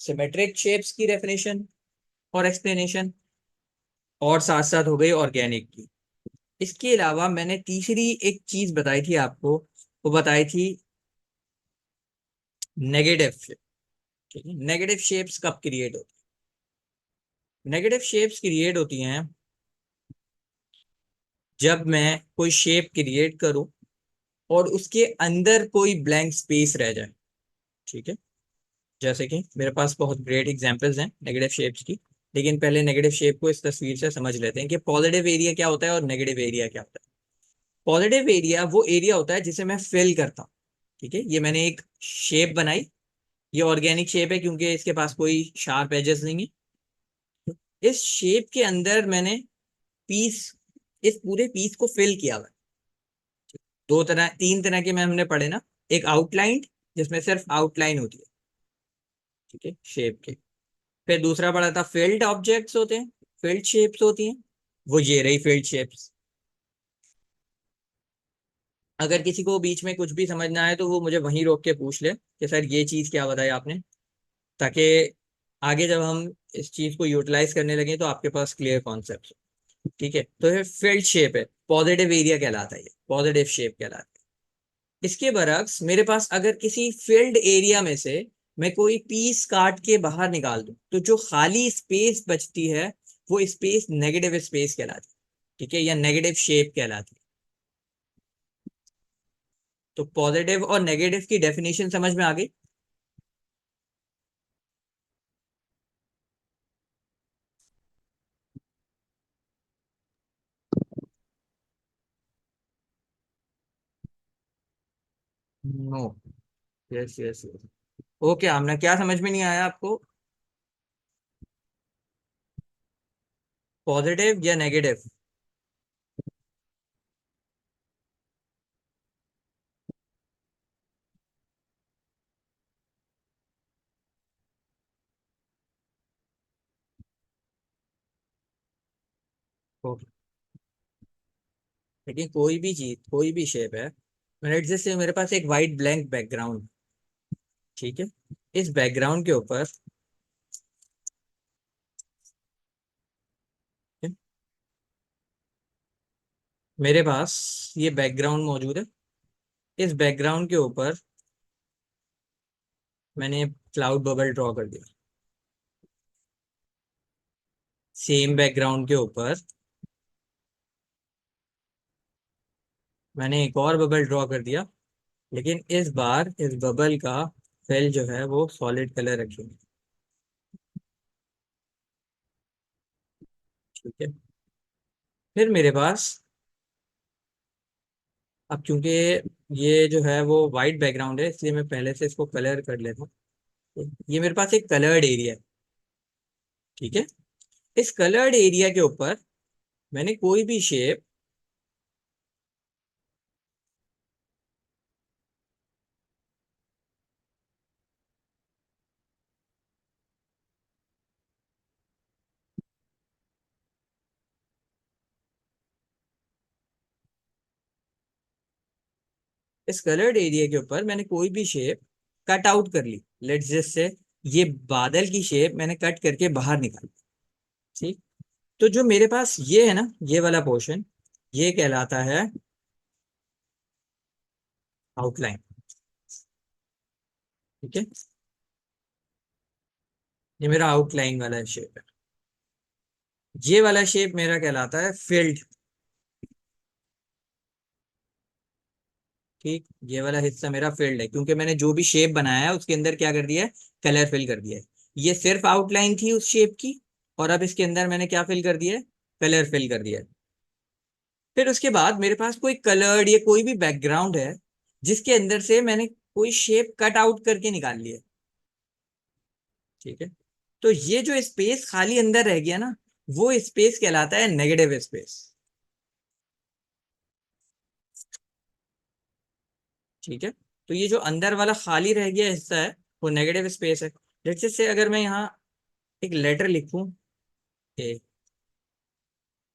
Speaker 1: सिमेट्रिक शेप्स की डेफिनेशन और एक्सप्लेनेशन, और साथ साथ हो गई ऑर्गेनिक की। इसके अलावा मैंने तीसरी एक चीज बताई थी आपको, वो बताई थी नेगेटिव शेप। ठीक है, नेगेटिव शेप्स कब क्रिएट होती है? नेगेटिव शेप्स क्रिएट होती हैं जब मैं कोई शेप क्रिएट करूं और उसके अंदर कोई ब्लैंक स्पेस रह जाए। ठीक है, जैसे कि मेरे पास बहुत ग्रेट एग्जांपल्स हैं नेगेटिव शेप्स की, लेकिन पहले नेगेटिव शेप को इस तस्वीर से समझ लेते हैं कि पॉजिटिव एरिया क्या होता है और नेगेटिव एरिया क्या होता है। पॉजिटिव एरिया वो एरिया होता है जिसे मैं फिल करता हूँ। ठीक है, ये मैंने एक शेप बनाई, ये ऑर्गेनिक शेप है क्योंकि इसके पास कोई शार्प एजेस नहीं है। इस शेप के अंदर मैंने पीस, इस पूरे पीस को फिल किया हुआ है। दो तरह, तीन तरह के में हमने पढ़े ना, एक आउटलाइन जिसमें सिर्फ आउटलाइन होती है, ठीक है, शेप के। फिर दूसरा पढ़ा था फील्ड ऑब्जेक्ट्स होते हैं, फील्ड शेप्स होती हैं, वो ये रही फील्ड शेप्स। अगर किसी को बीच में कुछ भी समझना है तो वो मुझे वहीं रोक के पूछ ले कि सर ये चीज क्या बताई आपने, ताकि आगे जब हम इस चीज को यूटिलाइज करने लगे तो आपके पास क्लियर कॉन्सेप्ट। ठीक है, तो ये फील्ड शेप है, पॉजिटिव एरिया कहलाता है, ये पॉजिटिव शेप कहलाता है। इसके बरक्स मेरे पास अगर किसी फील्ड एरिया में से मैं कोई पीस काट के बाहर निकाल दूं, तो जो खाली स्पेस बचती है वो स्पेस नेगेटिव स्पेस कहलाती है। ठीक है, या नेगेटिव शेप कहलाती है। तो पॉजिटिव और नेगेटिव की डेफिनेशन समझ में आ गई। No, yes yes yes. Okay Aamna, क्या समझ में नहीं आया आपको? पॉजिटिव या नेगेटिव? ओके, लेकिन कोई भी चीज, कोई भी शेप है, मेरे जैसे मेरे पास एक वाइट ब्लैंक बैकग्राउंड, ठीक है, इस बैकग्राउंड के ऊपर मेरे पास ये बैकग्राउंड मौजूद है। इस बैकग्राउंड के ऊपर मैंने क्लाउड बबल ड्रॉ कर दिया। सेम बैकग्राउंड के ऊपर मैंने एक और बबल ड्रॉ कर दिया, लेकिन इस बार इस बबल का फिल जो है वो सॉलिड कलर रखेंगे। ठीक है, फिर मेरे पास, अब क्योंकि ये जो है वो वाइट बैकग्राउंड है, इसलिए मैं पहले से इसको कलर कर लेता हूँ। ये मेरे पास एक कलर्ड एरिया है। ठीक है, इस कलर्ड एरिया के ऊपर मैंने कोई भी शेप, इस कलर्ड एरिया के ऊपर मैंने कोई भी शेप कट आउट कर ली। लेट्स जस्ट से ये बादल की शेप मैंने कट करके बाहर निकाली। ठीक, तो जो मेरे पास ये है ना, ये वाला पोर्शन, ये कहलाता है आउटलाइन। ठीक है, ये मेरा आउटलाइन वाला शेप है। ये वाला शेप मेरा कहलाता है फील्ड। ठीक, ये वाला हिस्सा मेरा फील्ड है, क्योंकि मैंने जो भी शेप बनाया है उसके अंदर क्या कर दिया है, कलर फिल कर दिया है। ये सिर्फ आउटलाइन थी उस शेप की, और अब इसके अंदर मैंने क्या फिल कर दिया है, कलर फिल कर दिया है। फिर उसके बाद मेरे पास कोई कलर्ड या कोई भी बैकग्राउंड है जिसके अंदर से मैंने कोई शेप कट आउट करके निकाल लिया, ठीक है, तो ये जो स्पेस खाली अंदर रह गया ना, वो स्पेस कहलाता है नेगेटिव स्पेस। ठीक है, तो ये जो अंदर वाला खाली रह गया हिस्सा है वो नेगेटिव स्पेस है। जैसे से अगर मैं यहाँ एक लेटर लिखूं ए,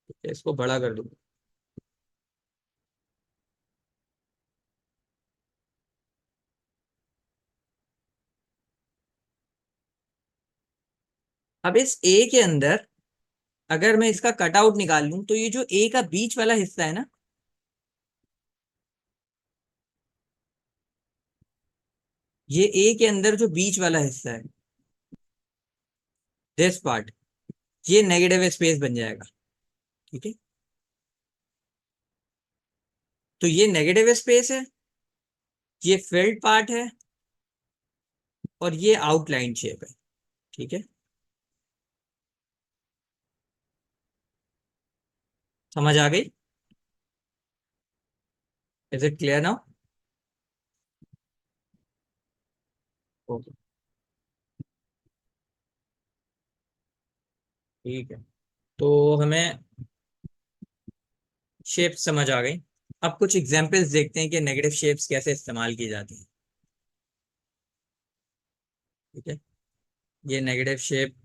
Speaker 1: ठीक है, इसको बड़ा कर दूं, अब इस ए के अंदर अगर मैं इसका कटआउट निकाल लूं तो ये जो ए का बीच वाला हिस्सा है ना, ये ए के अंदर जो बीच वाला हिस्सा है, दिस पार्ट, ये नेगेटिव स्पेस बन जाएगा। ठीक है, तो ये नेगेटिव स्पेस है, ये फिल्ड पार्ट है, और ये आउटलाइन शेप है। ठीक है, समझ आ गई? Is it clear now? Okay, ठीक है, तो हमें शेप समझ आ गई। अब कुछ एग्जांपल्स देखते हैं कि नेगेटिव शेप्स कैसे इस्तेमाल की जाती हैं। ठीक है, ये नेगेटिव शेप,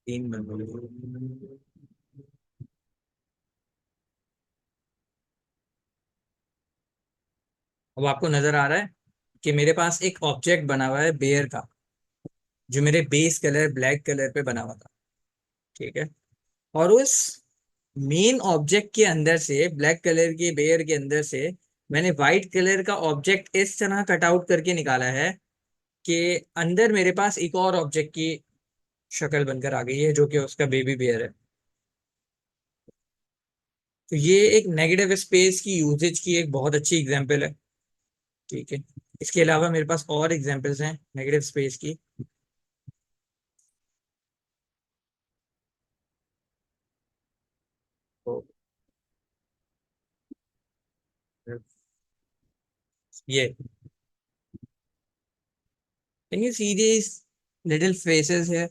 Speaker 1: तीन बन गई। अब आपको नजर आ रहा है कि मेरे पास एक ऑब्जेक्ट बना हुआ है बेयर का, जो मेरे बेस कलर ब्लैक कलर पे बना हुआ था। ठीक है, और उस मेन ऑब्जेक्ट के अंदर से, ब्लैक कलर के बेयर के अंदर से, मैंने व्हाइट कलर का ऑब्जेक्ट इस तरह कट आउट करके निकाला है कि अंदर मेरे पास एक और ऑब्जेक्ट की शक्ल बनकर आ गई है, जो कि उसका बेबी बेयर है। तो ये एक नेगेटिव स्पेस की यूजेज की एक बहुत अच्छी एग्जांपल है। ठीक है, इसके अलावा मेरे पास और एग्जांपल्स हैं नेगेटिव स्पेस की। तो ये can you see this little faces है,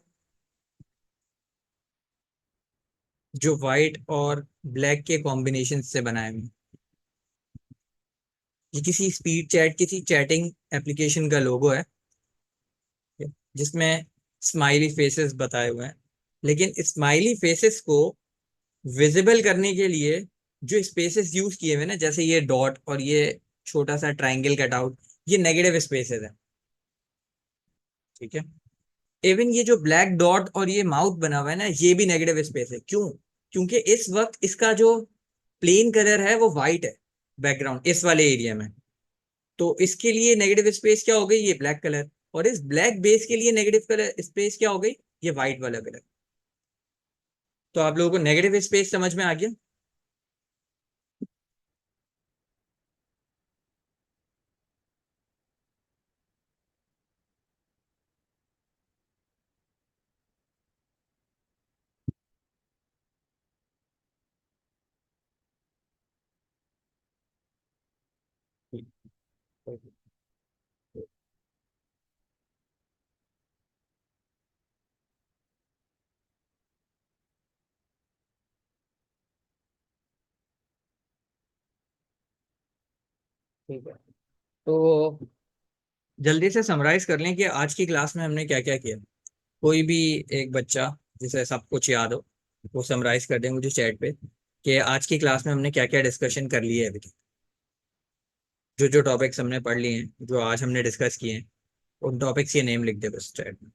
Speaker 1: जो व्हाइट और ब्लैक के कॉम्बिनेशन से बनाए हुए हैं। ये किसी स्पीड चैट, किसी चैटिंग एप्लीकेशन का लोगो है, जिसमें स्माइली फेसेस बताए हुए हैं। लेकिन स्माइली फेसेस को विजिबल करने के लिए जो स्पेसेस यूज किए हुए ना, जैसे ये डॉट और ये छोटा सा ट्राइंगल कटआउट, ये नेगेटिव स्पेसेस है। ठीक है, इवन ये जो ब्लैक डॉट और ये माउथ बना हुआ है ना, ये भी नेगेटिव स्पेस है। क्यों? क्योंकि इस वक्त इसका जो प्लेन कलर है वो वाइट है, बैकग्राउंड इस वाले एरिया में। तो इसके लिए नेगेटिव स्पेस क्या हो गई? ये ब्लैक कलर। और इस ब्लैक बेस के लिए नेगेटिव कलर स्पेस क्या हो गई? ये व्हाइट वाला कलर। तो आप लोगों को नेगेटिव स्पेस समझ में आ गया? ठीक है, तो जल्दी से समराइज कर लें कि आज की क्लास में हमने क्या क्या किया। कोई भी एक बच्चा जिसे सब कुछ याद हो, वो समराइज कर दे मुझे चैट पे कि आज की क्लास में हमने क्या क्या डिस्कशन कर लिए है अभी तक। जो जो टॉपिक्स हमने पढ़ लिए हैं, जो आज हमने डिस्कस किए हैं, उन टॉपिक्स के नेम लिख दे बस चैट में।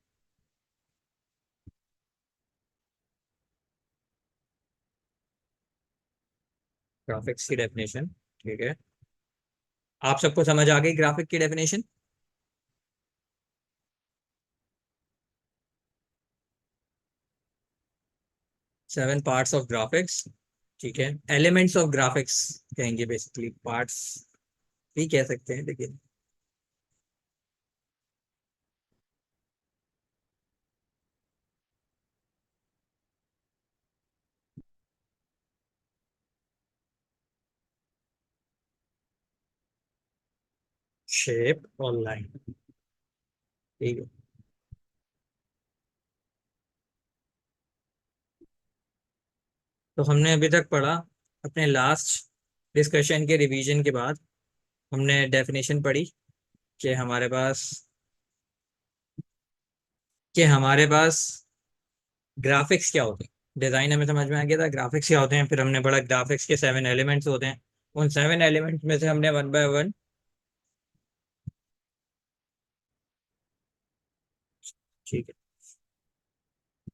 Speaker 1: ग्राफिक्स की डेफिनेशन, ठीक है। आप सबको समझ आ गई ग्राफिक की definition? Seven parts of graphics, ठीक है। एलिमेंट्स ऑफ ग्राफिक्स कहेंगे, बेसिकली पार्ट्स भी कह सकते हैं, लेकिन शेप और लाइन, ठीक है। तो हमने अभी तक पढ़ा, अपने लास्ट डिस्कशन के रिवीजन के बाद हमने डेफिनेशन पढ़ी कि हमारे पास ग्राफिक्स क्या होते हैं। डिजाइन हमें समझ में आ गया था, ग्राफिक्स क्या होते हैं। फिर हमने पढ़ा ग्राफिक्स के सेवन एलिमेंट्स होते हैं। उन सेवन एलिमेंट्स में से हमने वन बाय वन, ठीक है,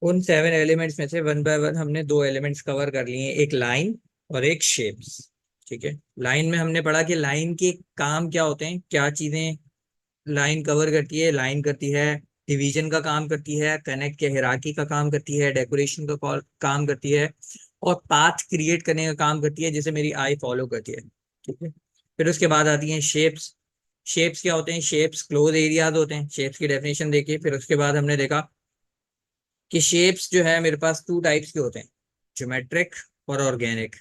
Speaker 1: उन सेवन एलिमेंट्स में से वन बाय वन हमने दो एलिमेंट्स कवर कर लिए, एक लाइन और एक शेप्स, ठीक है। लाइन में हमने पढ़ा कि लाइन के काम क्या होते हैं, क्या चीजें लाइन कवर करती है। लाइन करती है डिवीजन का काम करती है, कनेक्ट के हिराकी का काम करती है, डेकोरेशन का काम करती है, और पाथ क्रिएट करने का काम करती है, जिसे मेरी आई फॉलो करती है, ठीक है। फिर उसके बाद आती हैं शेप्स। शेप्स क्या होते हैं? शेप्स क्लोज एरियाज होते हैं। शेप्स की डेफिनेशन देखिए। फिर उसके बाद हमने देखा कि शेप्स जो है मेरे पास टू टाइप्स के होते हैं, ज्योमेट्रिक और ऑर्गेनिक।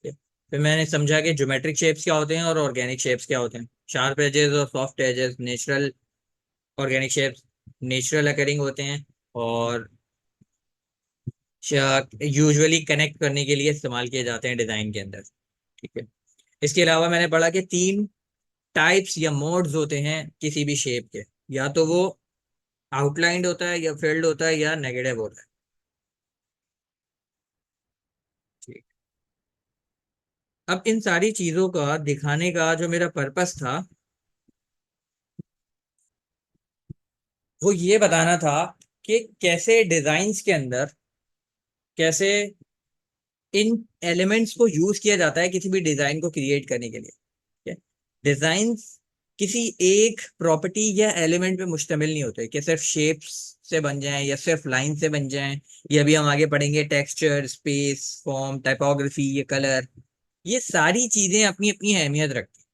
Speaker 1: फिर मैंने समझा कि ज्योमेट्रिक शेप्स क्या होते हैं और ऑर्गेनिक शेप्स क्या होते हैं। शार्प एजेस और soft edges natural, organic shapes natural occurring होते हैं और यूजुअली कनेक्ट करने के लिए इस्तेमाल किए जाते हैं डिजाइन के अंदर, ठीक है। इसके अलावा मैंने पढ़ा कि तीन टाइप्स या मोड्स होते हैं किसी भी शेप के, या तो वो आउटलाइंड होता है, या फील्ड होता है, या नेगेटिव होता है, ठीक। अब इन सारी चीजों का दिखाने का जो मेरा पर्पस था, वो ये बताना था कि कैसे डिजाइन्स के अंदर, कैसे इन एलिमेंट्स को यूज किया जाता है किसी भी डिजाइन को क्रिएट करने के लिए। डिजाइन किसी एक प्रॉपर्टी या एलिमेंट पे मुश्तमिल नहीं होते कि सिर्फ शेप्स से बन जाएं या सिर्फ लाइन से बन जाएं। ये अभी हम आगे पढ़ेंगे, टेक्सचर, स्पेस, फॉर्म, टाइपोग्राफी, ये कलर, ये सारी चीजें अपनी अपनी अहमियत रखती हैं।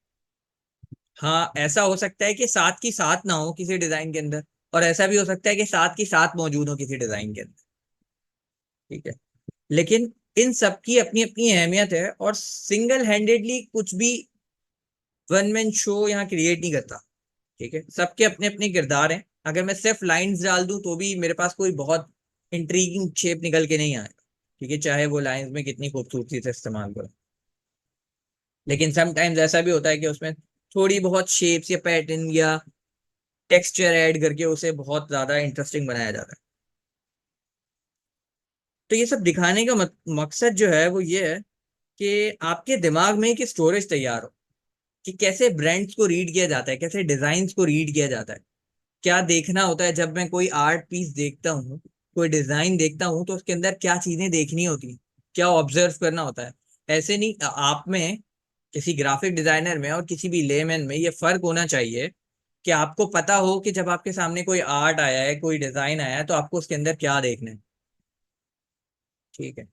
Speaker 1: हाँ, ऐसा हो सकता है कि साथ की साथ ना हो किसी डिजाइन के अंदर, और ऐसा भी हो सकता है कि साथ की साथ मौजूद हो किसी डिजाइन के अंदर, ठीक है। लेकिन इन सब की अपनी अपनी अहमियत है, और सिंगल हैंडेडली कुछ भी वन मैन शो यहाँ क्रिएट नहीं करता, ठीक है। सबके अपने अपने किरदार हैं। अगर मैं सिर्फ लाइंस डाल दूं तो भी मेरे पास कोई बहुत इंट्रीगिंग शेप निकल के नहीं आएगा, ठीक है, चाहे वो लाइंस में कितनी खूबसूरती से इस्तेमाल करो। लेकिन समटाइम्स ऐसा भी होता है कि उसमें थोड़ी बहुत शेप्स या पैटर्न या टेक्सचर ऐड करके उसे बहुत ज्यादा इंटरेस्टिंग बनाया जाता है। तो ये सब दिखाने का मकसद जो है वो ये है कि आपके दिमाग में एक स्टोरेज तैयार हो कि कैसे ब्रांड्स को रीड किया जाता है, कैसे डिजाइन्स को रीड किया जाता है, क्या देखना होता है जब मैं कोई आर्ट पीस देखता हूँ, कोई डिजाइन देखता हूँ, तो उसके अंदर क्या चीजें देखनी होती हैं, क्या ऑब्जर्व करना होता है। ऐसे नहीं, आप में, किसी ग्राफिक डिजाइनर में और किसी भी लेमैन में ये फर्क होना चाहिए कि आपको पता हो कि जब आपके सामने कोई आर्ट आया है, कोई डिजाइन आया है, तो आपको उसके अंदर क्या देखना है, ठीक है।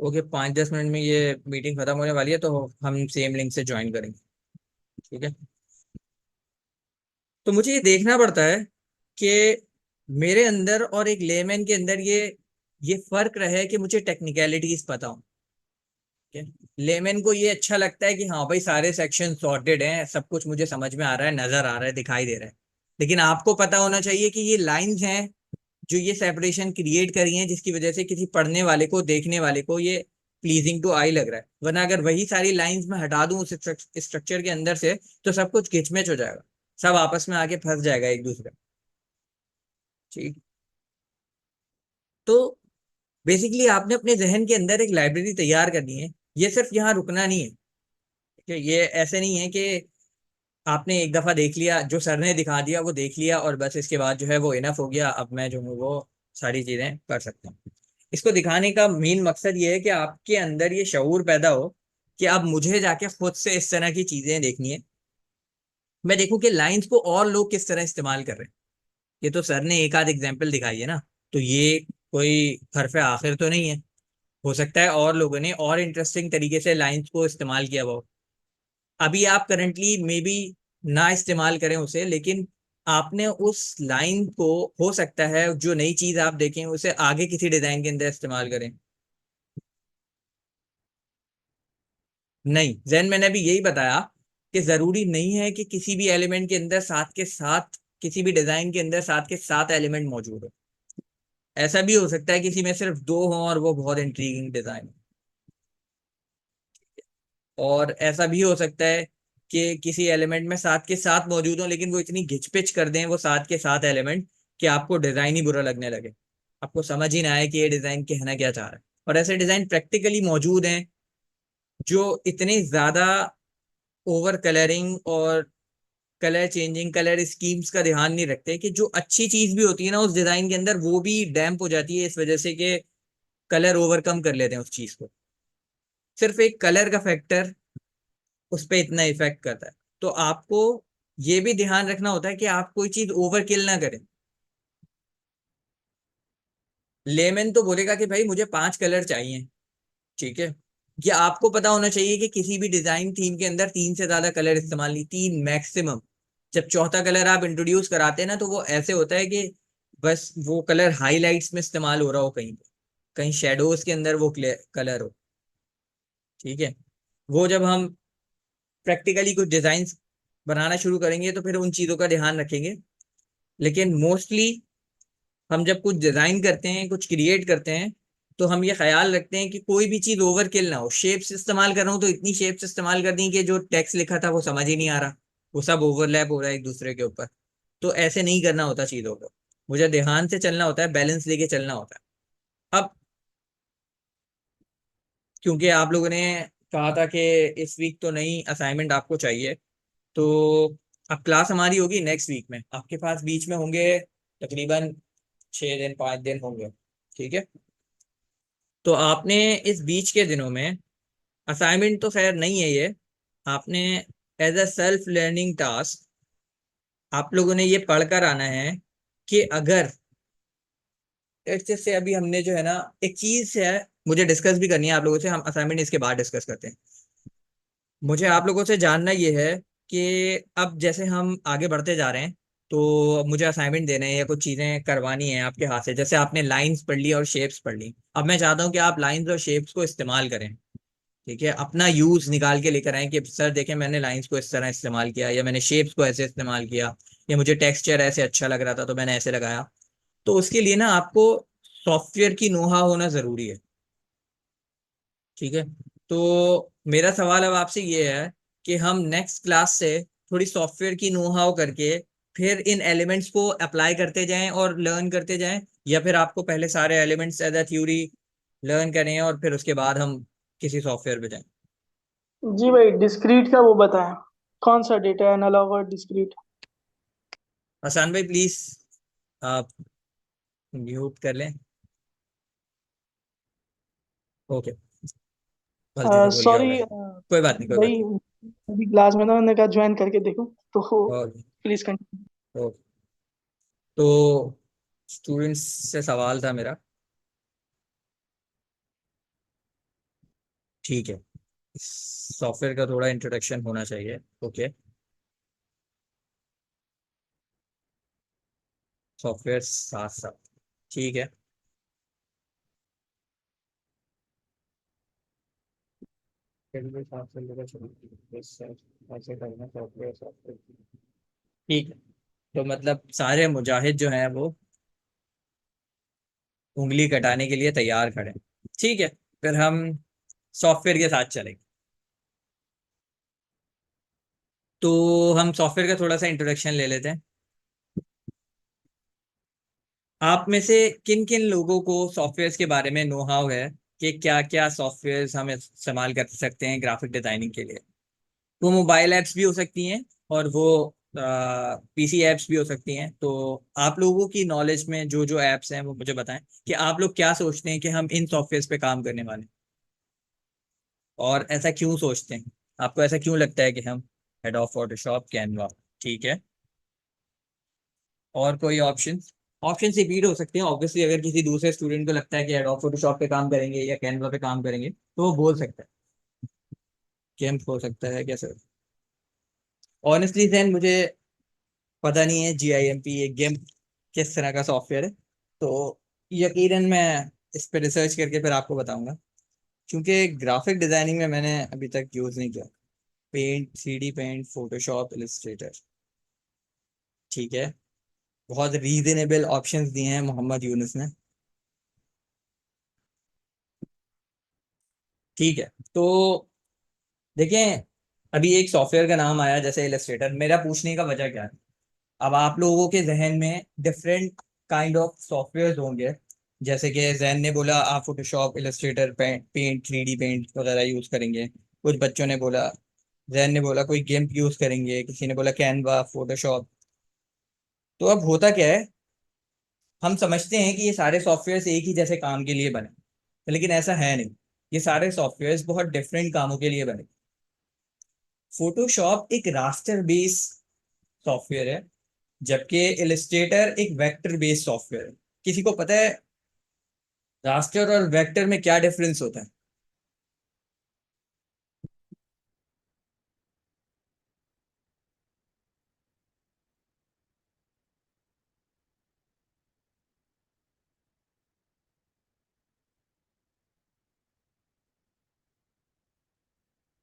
Speaker 1: ओके, 5-10 मिनट में ये मीटिंग खत्म होने वाली है, तो हम सेम लिंक से ज्वाइन करेंगे, ठीक है। तो मुझे ये देखना पड़ता है कि मेरे अंदर और एक लेमैन के अंदर ये फर्क रहे कि मुझे टेक्निकलिटीज पता हो, ठीक है। लेमैन को ये अच्छा लगता है कि हाँ भाई, सारे सेक्शन सॉर्टेड हैं, सब कुछ मुझे समझ में आ रहा है, नजर आ रहा है, दिखाई दे रहा है। लेकिन आपको पता होना चाहिए कि ये लाइंस हैं जो ये सेपरेशन क्रिएट करी हैं, जिसकी वजह से किसी पढ़ने वाले को, देखने वाले को ये प्लीजिंग टू आई लग रहा है। वरना अगर वही सारी लाइंस में हटा दूं उस स्ट्रक्चर के अंदर से, तो सब कुछ घिचमिच हो जाएगा, सब आपस में आके फंस जाएगा एक दूसरे, ठीक। तो बेसिकली आपने अपने जहन के अंदर एक लाइब्रेरी तैयार करनी है। ये सिर्फ यहाँ रुकना नहीं है, ठीक है। ये ऐसे नहीं है कि आपने एक दफा देख लिया, जो सर ने दिखा दिया वो देख लिया, और बस इसके बाद जो है वो इनफ हो गया, अब मैं जो हूँ वो सारी चीजें कर सकता हूँ। इसको दिखाने का मेन मकसद ये है कि आपके अंदर ये शऊर पैदा हो कि अब मुझे जाके खुद से इस तरह की चीजें देखनी है, मैं देखूं कि लाइंस को और लोग किस तरह इस्तेमाल कर रहे हैं। ये तो सर ने एक आध एग्जाम्पल दिखाई है ना, तो ये कोई हरफ आखिर तो नहीं है। हो सकता है और लोगों ने और इंटरेस्टिंग तरीके से लाइंस को इस्तेमाल किया हुआ हो। अभी आप करंटली मे बी ना इस्तेमाल करें उसे, लेकिन आपने उस लाइन को, हो सकता है जो नई चीज आप देखें उसे आगे किसी डिजाइन के अंदर इस्तेमाल करें। नहीं, जैन मैंने अभी यही बताया कि जरूरी नहीं है कि किसी भी एलिमेंट के अंदर साथ के साथ, किसी भी डिजाइन के अंदर साथ के साथ एलिमेंट मौजूद हो। ऐसा भी हो सकता है किसी में सिर्फ दो हों और वो बहुत इंट्रीगिंग डिजाइन। और ऐसा भी हो सकता है कि किसी एलिमेंट में साथ के साथ मौजूद हो लेकिन वो इतनी घिचपिच कर दें वो साथ के साथ एलिमेंट कि आपको डिजाइन ही बुरा लगने लगे, आपको समझ ही ना आए कि ये डिजाइन कहना क्या चाह रहा है। और ऐसे डिजाइन प्रैक्टिकली मौजूद हैं जो इतने ज्यादा ओवर कलरिंग और कलर चेंजिंग, कलर स्कीम्स का ध्यान नहीं रखते, कि जो अच्छी चीज भी होती है ना उस डिजाइन के अंदर वो भी डैम्प हो जाती है इस वजह से कि कलर ओवरकम कर लेते हैं उस चीज को। सिर्फ एक कलर का फैक्टर उस पर इतना इफेक्ट करता है। तो आपको ये भी ध्यान रखना होता है कि आप कोई चीज ओवर किल ना करें। लेमन तो बोलेगा कि भाई मुझे 5 कलर चाहिए, ठीक है। ये आपको पता होना चाहिए कि किसी भी डिजाइन थीम के अंदर 3 से ज्यादा कलर इस्तेमाल नहीं, 3 मैक्सिमम। जब चौथा कलर आप इंट्रोड्यूस कराते हैं ना तो वो ऐसे होता है कि बस वो कलर हाईलाइट्स में इस्तेमाल हो रहा हो, कहीं पे कहीं शेडोज के अंदर वो कलर हो, ठीक है। वो जब हम प्रैक्टिकली कुछ डिजाइन बनाना शुरू करेंगे तो फिर उन चीजों का ध्यान रखेंगे। लेकिन मोस्टली हम जब कुछ डिजाइन करते हैं, कुछ क्रिएट करते हैं, तो हम ये ख्याल रखते हैं कि कोई भी चीज ओवर किल ना हो। शेप्स इस्तेमाल कर रहा हूँ तो इतनी शेप्स इस्तेमाल कर दी कि जो टेक्स्ट लिखा था वो समझ ही नहीं आ रहा, वो सब ओवरलैप हो रहा है एक दूसरे के ऊपर। तो ऐसे नहीं करना होता चीजों को, मुझे ध्यान से चलना होता है, बैलेंस लेके चलना होता है। अब क्योंकि आप लोगों ने कहा था कि इस वीक तो नहीं असाइनमेंट आपको चाहिए, तो अब क्लास हमारी होगी नेक्स्ट वीक में, आपके पास बीच में होंगे तकरीबन 6 दिन 5 दिन होंगे, ठीक है। तो आपने इस बीच के दिनों में, असाइनमेंट तो खैर नहीं है ये, आपने as a self learning task आप लोगों ने ये पढ़कर आना है कि अगर जैसे अभी हमने जो है ना, एक चीज है मुझे डिस्कस भी करनी है आप लोगों से, हम असाइनमेंट इसके बाद डिस्कस करते हैं। मुझे आप लोगों से जानना ये है कि अब जैसे हम आगे बढ़ते जा रहे हैं तो मुझे असाइनमेंट देने हैं या कुछ चीज़ें करवानी है आपके हाथ से। जैसे आपने लाइंस पढ़ ली और शेप्स पढ़ ली, अब मैं चाहता हूँ कि आप लाइंस और शेप्स को इस्तेमाल करें, ठीक है। अपना यूज निकाल के लेकर आए कि सर देखें मैंने लाइंस को इस तरह इस्तेमाल किया, या मैंने शेप्स को ऐसे इस्तेमाल किया, या मुझे टेक्सचर ऐसे अच्छा लग रहा था तो मैंने ऐसे लगाया। तो उसके लिए ना आपको सॉफ्टवेयर की नोहा होना जरूरी है, ठीक है। तो मेरा सवाल अब आपसे ये है कि हम नेक्स्ट क्लास से थोड़ी सॉफ्टवेयर की नो हाउ करके फिर इन एलिमेंट्स को अप्लाई करते जाएं और लर्न करते जाएं, या फिर आपको पहले सारे elements as a theory learn करें और फिर उसके बाद हम किसी सॉफ्टवेयर पे जाएं।
Speaker 4: जी भाई, डिस्क्रीट का वो बताएं, कौन सा डेटा, एनालॉग और डिस्क्रीट?
Speaker 1: हसन भाई प्लीज आप म्यूट कर लें। ओके, गलती से भूल गया होगा
Speaker 4: सॉरी
Speaker 1: ये। कोई बात नहीं, कोई बात
Speaker 4: भाई, अभी क्लास में था, मैंने कहा ज्वाइन करके देखो तो
Speaker 1: नहीं। Okay
Speaker 4: please continue.
Speaker 1: ओके। तो स्टूडेंट्स से सवाल था मेरा, ठीक है। सॉफ्टवेयर का थोड़ा इंट्रोडक्शन होना चाहिए, ओके। सॉफ्टवेयर साथ साथ, ठीक है। फिर भी साथ से लेकर चलो, ऐसे करना सॉफ्टवेयर सॉफ्टवेयर, ठीक है। तो मतलब सारे मुजाहिद जो हैं वो उंगली कटाने के लिए तैयार खड़े हैं, ठीक है। फिर हम सॉफ्टवेयर के साथ चलेंगे। तो हम सॉफ्टवेयर का थोड़ा सा इंट्रोडक्शन ले लेते हैं। आप में से किन किन लोगों को सॉफ्टवेयर के बारे में नो हाउ है कि क्या क्या सॉफ्टवेयर हम इस्तेमाल कर सकते हैं ग्राफिक डिजाइनिंग के लिए। वो मोबाइल ऐप्स भी हो सकती हैं और वो पीसी एप्स भी हो सकती हैं। तो आप लोगों की नॉलेज में जो जो एप्स हैं वो मुझे बताएं कि आप लोग क्या सोचते हैं कि हम इन सॉफ्टवेयर पे काम करने वाले हैं, और ऐसा क्यों सोचते हैं, आपको ऐसा क्यों लगता है कि हम एडोब फोटोशॉप, कैनवा। ठीक है, और कोई ऑप्शन? ऑप्शन रिपीट हो सकते हैं ऑब्वियसली, अगर किसी दूसरे स्टूडेंट को लगता है कि एडोब फोटोशॉप पे काम करेंगे या कैनवा पे काम करेंगे तो वो बोल सकता है। गेम्प हो सकता है कैसे? ऑनेस्टली जैन मुझे पता नहीं है GIMP ये गेम्प किस तरह का सॉफ्टवेयर है, तो यकीनन मैं इस पे रिसर्च करके फिर आपको बताऊंगा, क्योंकि ग्राफिक डिजाइनिंग में मैंने अभी तक यूज नहीं किया। Paint, 3D paint, Photoshop, Illustrator. ठीक है, बहुत रीजनेबल ऑप्शंस दिए हैं मोहम्मद यूनुस ने। ठीक है, तो देखें, अभी एक सॉफ्टवेयर का नाम आया जैसे इलस्ट्रेटर। मेरा पूछने का वजह क्या है, अब आप लोगों के जहन में डिफरेंट काइंड ऑफ सॉफ्टवेयर होंगे। जैसे कि जैन ने बोला आप Photoshop, Illustrator, paint, 3D paint वगैरह यूज करेंगे। कुछ बच्चों ने बोला, जैन ने बोला कोई गिम्प यूज करेंगे, किसी ने बोला कैनवा, फोटोशॉप। तो अब होता क्या है, हम समझते हैं कि ये सारे सॉफ्टवेयर एक ही जैसे काम के लिए बने, लेकिन ऐसा है नहीं। ये सारे सॉफ्टवेयर बहुत डिफरेंट कामों के लिए बने। फोटोशॉप एक रास्टर बेस्ड सॉफ्टवेयर है, जबकि इलस्ट्रेटर एक वेक्टर बेस्ड सॉफ्टवेयर है। किसी को पता है रास्टर और वेक्टर में क्या डिफरेंस होता है?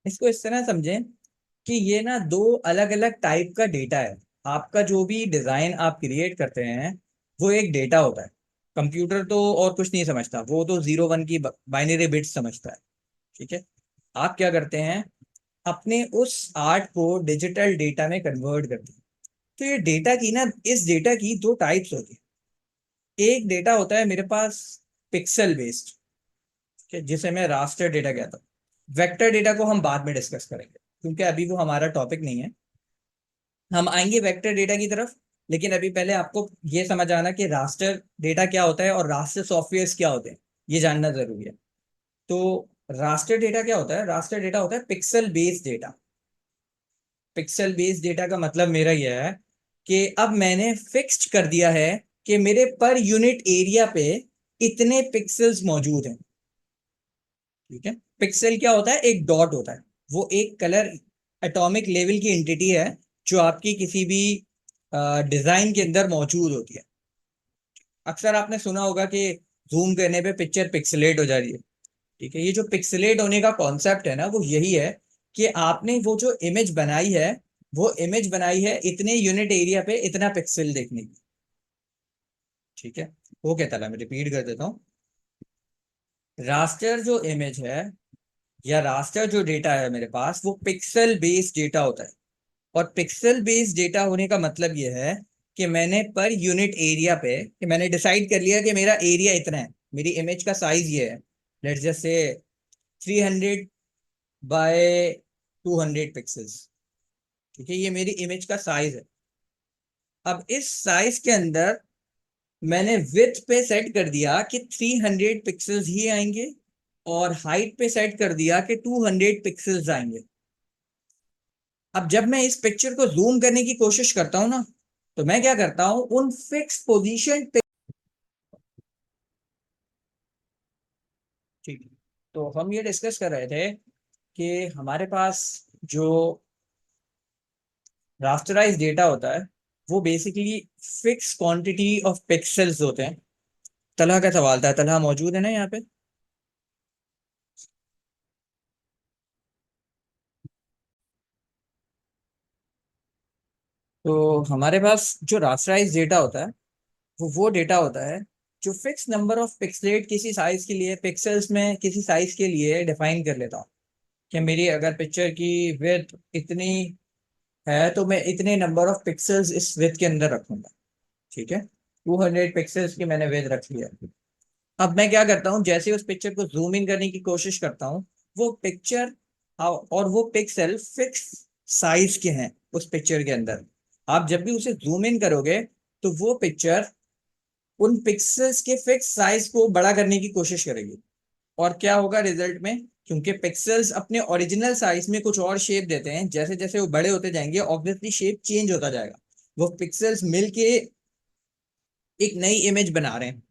Speaker 1: इसको इस तरह समझें कि ये ना दो अलग अलग टाइप का डेटा है। आपका जो भी डिजाइन आप क्रिएट करते हैं वो एक डेटा होता है। कंप्यूटर तो और कुछ नहीं समझता, वो तो 0 1 की बाइनरी बिट्स समझता है। ठीक है, आप क्या करते हैं, अपने उस आर्ट को डिजिटल डेटा में कन्वर्ट करते हैं। तो ये डेटा की ना, इस डेटा की दो टाइप्स होती है। एक डेटा होता है मेरे पास पिक्सल बेस्ड, जिसे मैं रास्टर डेटा कहता हूँ। वेक्टर डेटा को हम बाद में डिस्कस करेंगे, क्योंकि अभी वो हमारा टॉपिक नहीं है। हम आएंगे वेक्टर डेटा की तरफ, लेकिन अभी पहले आपको ये समझ आना कि रास्टर डेटा क्या होता है और रास्टर सॉफ्टवेयर क्या होते हैं, ये जानना जरूरी है। तो रास्टर डेटा क्या होता है? रास्टर डेटा होता है pixel based data. Pixel based data का मतलब मेरा यह है कि अब मैंने फिक्स्ड कर दिया है कि मेरे पर यूनिट एरिया पे इतने पिक्सल्स मौजूद हैं। ठीक है, पिक्सल क्या होता है? एक डॉट होता है, वो एक कलर एटॉमिक लेवल की एंटिटी है जो आपकी किसी भी डिजाइन के अंदर मौजूद होती है। अक्सर आपने सुना होगा कि जूम करने पे पिक्चर पिक्सलेट हो जा रही है। ठीक है, ये जो पिक्सलेट होने का कॉन्सेप्ट है ना, वो यही है कि आपने वो जो इमेज बनाई है, वो इमेज बनाई है इतने यूनिट एरिया पे इतना पिक्सल देखने की। ठीक है, वो कहता है, मैं रिपीट कर देता हूँ। रास्टर जो इमेज है या रास्टर जो डेटा है मेरे पास, वो पिक्सल बेस्ड डेटा होता है। और पिक्सल बेस्ड डेटा होने का मतलब ये है कि मैंने पर यूनिट एरिया पे, कि मैंने डिसाइड कर लिया कि मेरा एरिया इतना है, मेरी इमेज का साइज ये है, let's just say 300 bye 200 pixels. ठीक है, ये मेरी इमेज का साइज है। अब इस साइज के अंदर मैंने विड्थ पे सेट कर दिया कि 300 पिक्सल्स ही आएंगे, और हाइट पे सेट कर दिया कि 200 पिक्सल्स आएंगे। अब जब मैं इस पिक्चर को जूम करने की कोशिश करता हूं ना, तो मैं क्या करता हूं, उन फिक्स पोजीशन पे। ठीक है, तो हम ये डिस्कस कर रहे थे कि हमारे पास जो रास्टराइज डेटा होता है वो basically fix quantity of pixels होते हैं। तलहा का सवाल था, तलहा मौजूद है ना यहाँ पे? तो हमारे पास जो रास्टराइज डेटा होता है वो डेटा होता है जो फिक्स नंबर ऑफ पिक्सलेट किसी साइज के लिए, पिक्सल्स में किसी साइज के लिए डिफाइन कर लेता हूँ कि मेरी अगर पिक्चर की विड्थ इतनी है तो मैं इतने नंबर ऑफ पिक्सल्स इस विड्थ के अंदर रखूंगा। ठीक है, 200 पिक्सल्स की मैंने विड्थ रख लिया। अब मैं क्या करता हूँ, जैसे उस पिक्चर को जूम इन करने की कोशिश करता हूँ, वो पिक्चर और वो पिक्सल फिक्स साइज के हैं उस पिक्चर के अंदर। आप जब भी उसे जूम इन करोगे तो वो पिक्चर उन पिक्सेल्स के फिक्स साइज को बड़ा करने की कोशिश करेगी। और क्या होगा रिजल्ट में, क्योंकि पिक्सेल्स अपने ओरिजिनल साइज में कुछ और शेप देते हैं, जैसे जैसे वो बड़े होते जाएंगे ऑब्वियसली शेप चेंज होता जाएगा। वो पिक्सेल्स मिलके एक नई इमेज बना रहे हैं।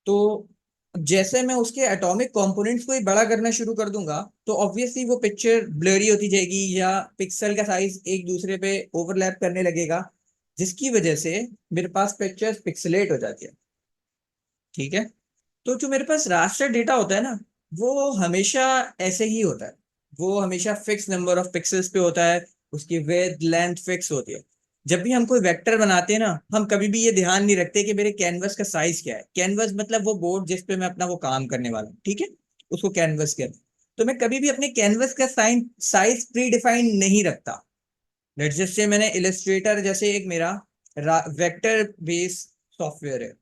Speaker 1: तो जैसे मैं उसके एटॉमिक कंपोनेंट्स को ही बड़ा करना शुरू कर दूंगा तो ऑब्वियसली वो पिक्चर ब्लरी होती जाएगी या पिक्सल का साइज एक दूसरे पे ओवरलैप करने लगेगा, जिसकी वजह से मेरे पास पिक्चर्स पिक्सलेट हो जाती है। ठीक है। तो जो मेरे पास रास्टर डेटा होता है ना, वो हमेशा ऐसे ही होता है। वो हमेशा फिक्स नंबर ऑफ पिक्सेल्स पे होता है, उसकी विड्थ लेंथ फिक्स होती है। जब भी हम कोई वेक्टर बनाते हैं ना, हम कभी भी ये ध्यान नहीं रखते कि मेरे कैनवस का साइज क्या है। कैनवस मतलब वो बोर्ड जिस पे मैं अपना वो काम करने वाला हूँ, ठीक है, उसको कैनवस कहते हैं। तो मैं कभी भी अपने कैनवस का साइज प्री डिफाइन नहीं रखता। लेट्स जस्ट से मैंने इलस्ट्रेटर जैसे एक मेरा वेक्टर बेस सॉफ्टवेयर है,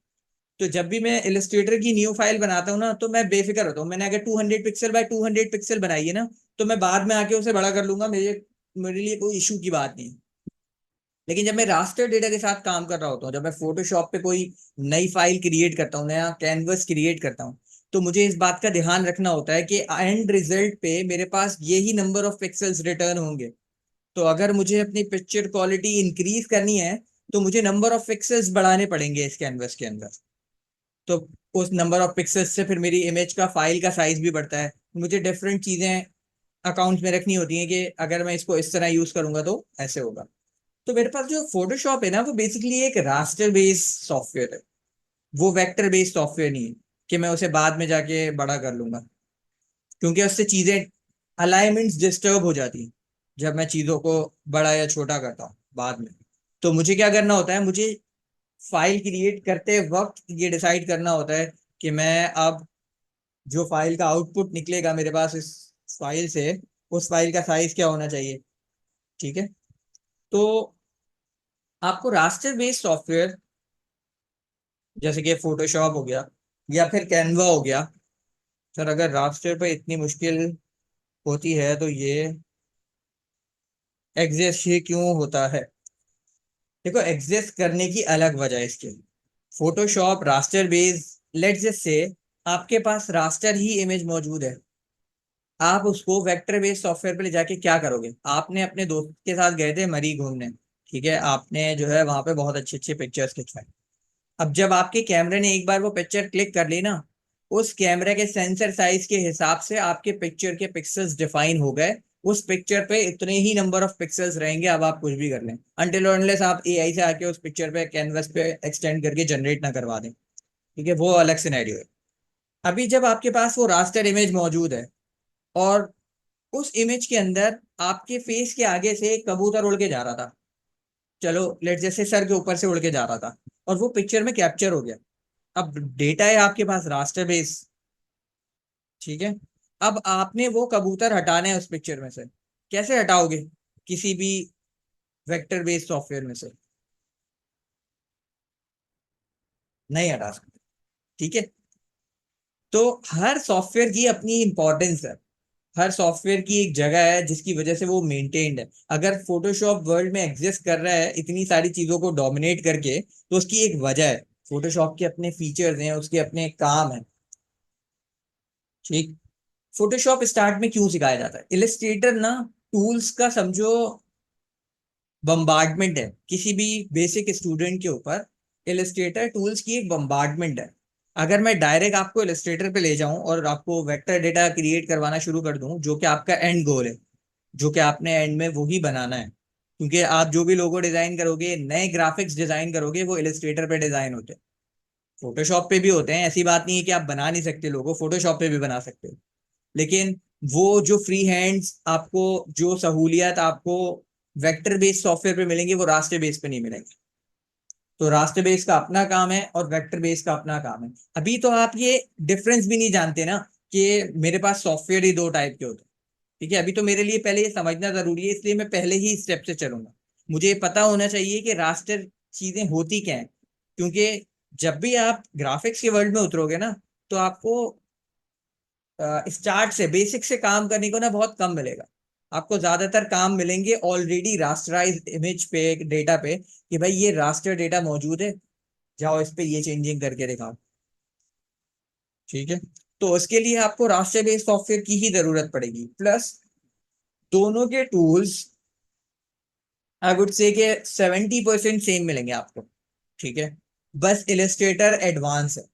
Speaker 1: तो जब भी मैं इलस्ट्रेटर की न्यू फाइल बनाता हूँ ना, तो मैं बेफिक्र होता हूँ। मैंने अगर 200 पिक्सल बाय 200 पिक्सल बनाई है ना, तो मैं बाद में आके उसे बड़ा कर लूंगा, मेरे मेरे लिए कोई इशू की बात नहीं है। लेकिन जब मैं रास्टर डेटा के साथ काम कर रहा होता हूँ, जब मैं फोटोशॉप पे कोई नई फाइल क्रिएट करता हूँ, नया कैनवस क्रिएट करता हूँ, तो मुझे इस बात का ध्यान रखना होता है कि एंड रिजल्ट पे मेरे पास यही नंबर ऑफ पिक्सल्स रिटर्न होंगे। तो अगर मुझे अपनी पिक्चर क्वालिटी इंक्रीज करनी है, तो मुझे नंबर ऑफ पिक्सल्स बढ़ाने पड़ेंगे इस कैनवस के अंदर। तो उस नंबर ऑफ पिक्सल्स से फिर मेरी इमेज का फाइल का साइज भी बढ़ता है। मुझे डिफरेंट चीजें अकाउंट्स में रखनी होती हैं कि अगर मैं इसको इस तरह यूज करूंगा तो ऐसे होगा। तो मेरे पास जो फोटोशॉप है ना, वो बेसिकली एक रास्टर बेस्ड सॉफ्टवेयर है। वो वेक्टर बेस्ड सॉफ्टवेयर नहीं है कि मैं उसे बाद में जाके बड़ा कर लूंगा, क्योंकि उससे चीजें अलाइनमेंट्स डिस्टर्ब हो जाती हैं जब मैं चीजों को बड़ा या छोटा करता हूँ बाद में। तो मुझे क्या करना होता है, मुझे फाइल क्रिएट करते वक्त ये डिसाइड करना होता है कि मैं अब जो फाइल का आउटपुट निकलेगा मेरे पास इस फाइल से, उस फाइल का साइज क्या होना चाहिए। ठीक है। तो आपको रास्टर बेस्ड सॉफ्टवेयर जैसे कि फोटोशॉप हो गया या फिर कैनवा हो गया, सर अगर रास्टर पे इतनी मुश्किल होती है तो ये एग्जिस्ट ही क्यों होता है। देखो, एग्जिस्ट करने की अलग वजह है इसके। Photoshop raster based, let's just say आपके पास रास्टर ही इमेज मौजूद है, आप उसको वेक्टर बेस्ड सॉफ्टवेयर पे ले जाके क्या करोगे। आपने अपने दोस्त के साथ गए थे मरी घूमने, ठीक है, आपने जो है वहां पे बहुत अच्छे अच्छे पिक्चर्स खिंचवाए। अब जब आपके कैमरे ने एक बार वो पिक्चर क्लिक कर ली ना, उस कैमरे के सेंसर साइज के हिसाब से आपके पिक्चर के पिक्सल्स डिफाइन हो गए। उस पिक्चर पे इतने ही नंबर ऑफ पिक्सल्स रहेंगे, अब आप कुछ भी कर लें, अनटिल अनलेस आप एआई से आके उस पिक्चर पे कैनवस पे एक्सटेंड करके जनरेट ना करवा दें। ठीक है, वो अलग सिनेरियो है। अभी जब आपके पास वो रास्टर इमेज मौजूद है और उस इमेज के अंदर आपके फेस के आगे से एक कबूतर उड़ के जा रहा था, चलो लेट जैसे सर के ऊपर से उड़ के जा रहा था, और वो पिक्चर में कैप्चर हो गया। अब डेटा है आपके पास रास्टर बेस, ठीक है। अब आपने वो कबूतर हटाना है उस पिक्चर में से, कैसे हटाओगे किसी भी वेक्टर बेस्ड सॉफ्टवेयर में से, नहीं हटा सकते। ठीक है। तो हर सॉफ्टवेयर की अपनी इंपॉर्टेंस है, हर सॉफ्टवेयर की एक जगह है जिसकी वजह से वो मेंटेन्ड है। अगर फोटोशॉप वर्ल्ड में एग्जिस्ट कर रहा है इतनी सारी चीजों को डोमिनेट करके, तो उसकी एक वजह है। फोटोशॉप के अपने फीचर्स हैं, उसके अपने काम है। ठीक। फोटोशॉप स्टार्ट में क्यों सिखाया जाता है, इलस्ट्रेटर ना टूल्स का समझो बम्बार्डमेंट है किसी भी बेसिक स्टूडेंट के ऊपर। इलस्ट्रेटर टूल्स की एक बम्बार्डमेंट है। अगर मैं डायरेक्ट आपको इलस्ट्रेटर पे ले जाऊं और आपको वेक्टर डेटा क्रिएट करवाना शुरू कर दूं, जो कि आपका एंड गोल है, जो कि आपने एंड में वही बनाना है, क्योंकि आप जो भी लोगो डिजाइन करोगे, नए ग्राफिक्स डिजाइन करोगे, वो इलस्ट्रेटर पे डिजाइन होते हैं। फोटोशॉप पे भी होते हैं, ऐसी बात नहीं है कि आप बना नहीं सकते, लोगो फोटोशॉप पे भी बना सकते हो। लेकिन वो जो फ्री हैंड्स आपको, जो सहूलियत आपको वेक्टर बेस्ड सॉफ्टवेयर पे मिलेंगे, वो रास्टर बेस पे नहीं मिलेंगे। तो रास्टर बेस का अपना काम है और वेक्टर बेस का अपना काम है। अभी तो आप ये डिफरेंस भी नहीं जानते ना कि मेरे पास सॉफ्टवेयर ही दो टाइप के होते हैं। ठीक है, अभी तो मेरे लिए पहले ये समझना जरूरी है, इसलिए मैं पहले ही स्टेप से चलूंगा। मुझे ये पता होना चाहिए कि रास्टर चीजें होती क्या है, क्योंकि जब भी आप ग्राफिक्स के वर्ल्ड में उतरोगे ना, तो आपको स्टार्ट से बेसिक से काम करने को ना बहुत कम मिलेगा। आपको ज्यादातर काम मिलेंगे ऑलरेडी रास्टराइज इमेज पे, डेटा पे, कि भाई ये रास्टर डेटा मौजूद है, जाओ इस पे ये चेंजिंग करके दिखाओ। ठीक है, तो उसके लिए आपको रास्टर बेस्ड सॉफ्टवेयर की ही जरूरत पड़ेगी। प्लस दोनों के टूल्स आई वुड से कि 70% सेम मिलेंगे आपको। ठीक है, बस इलस्ट्रेटर एडवांस है,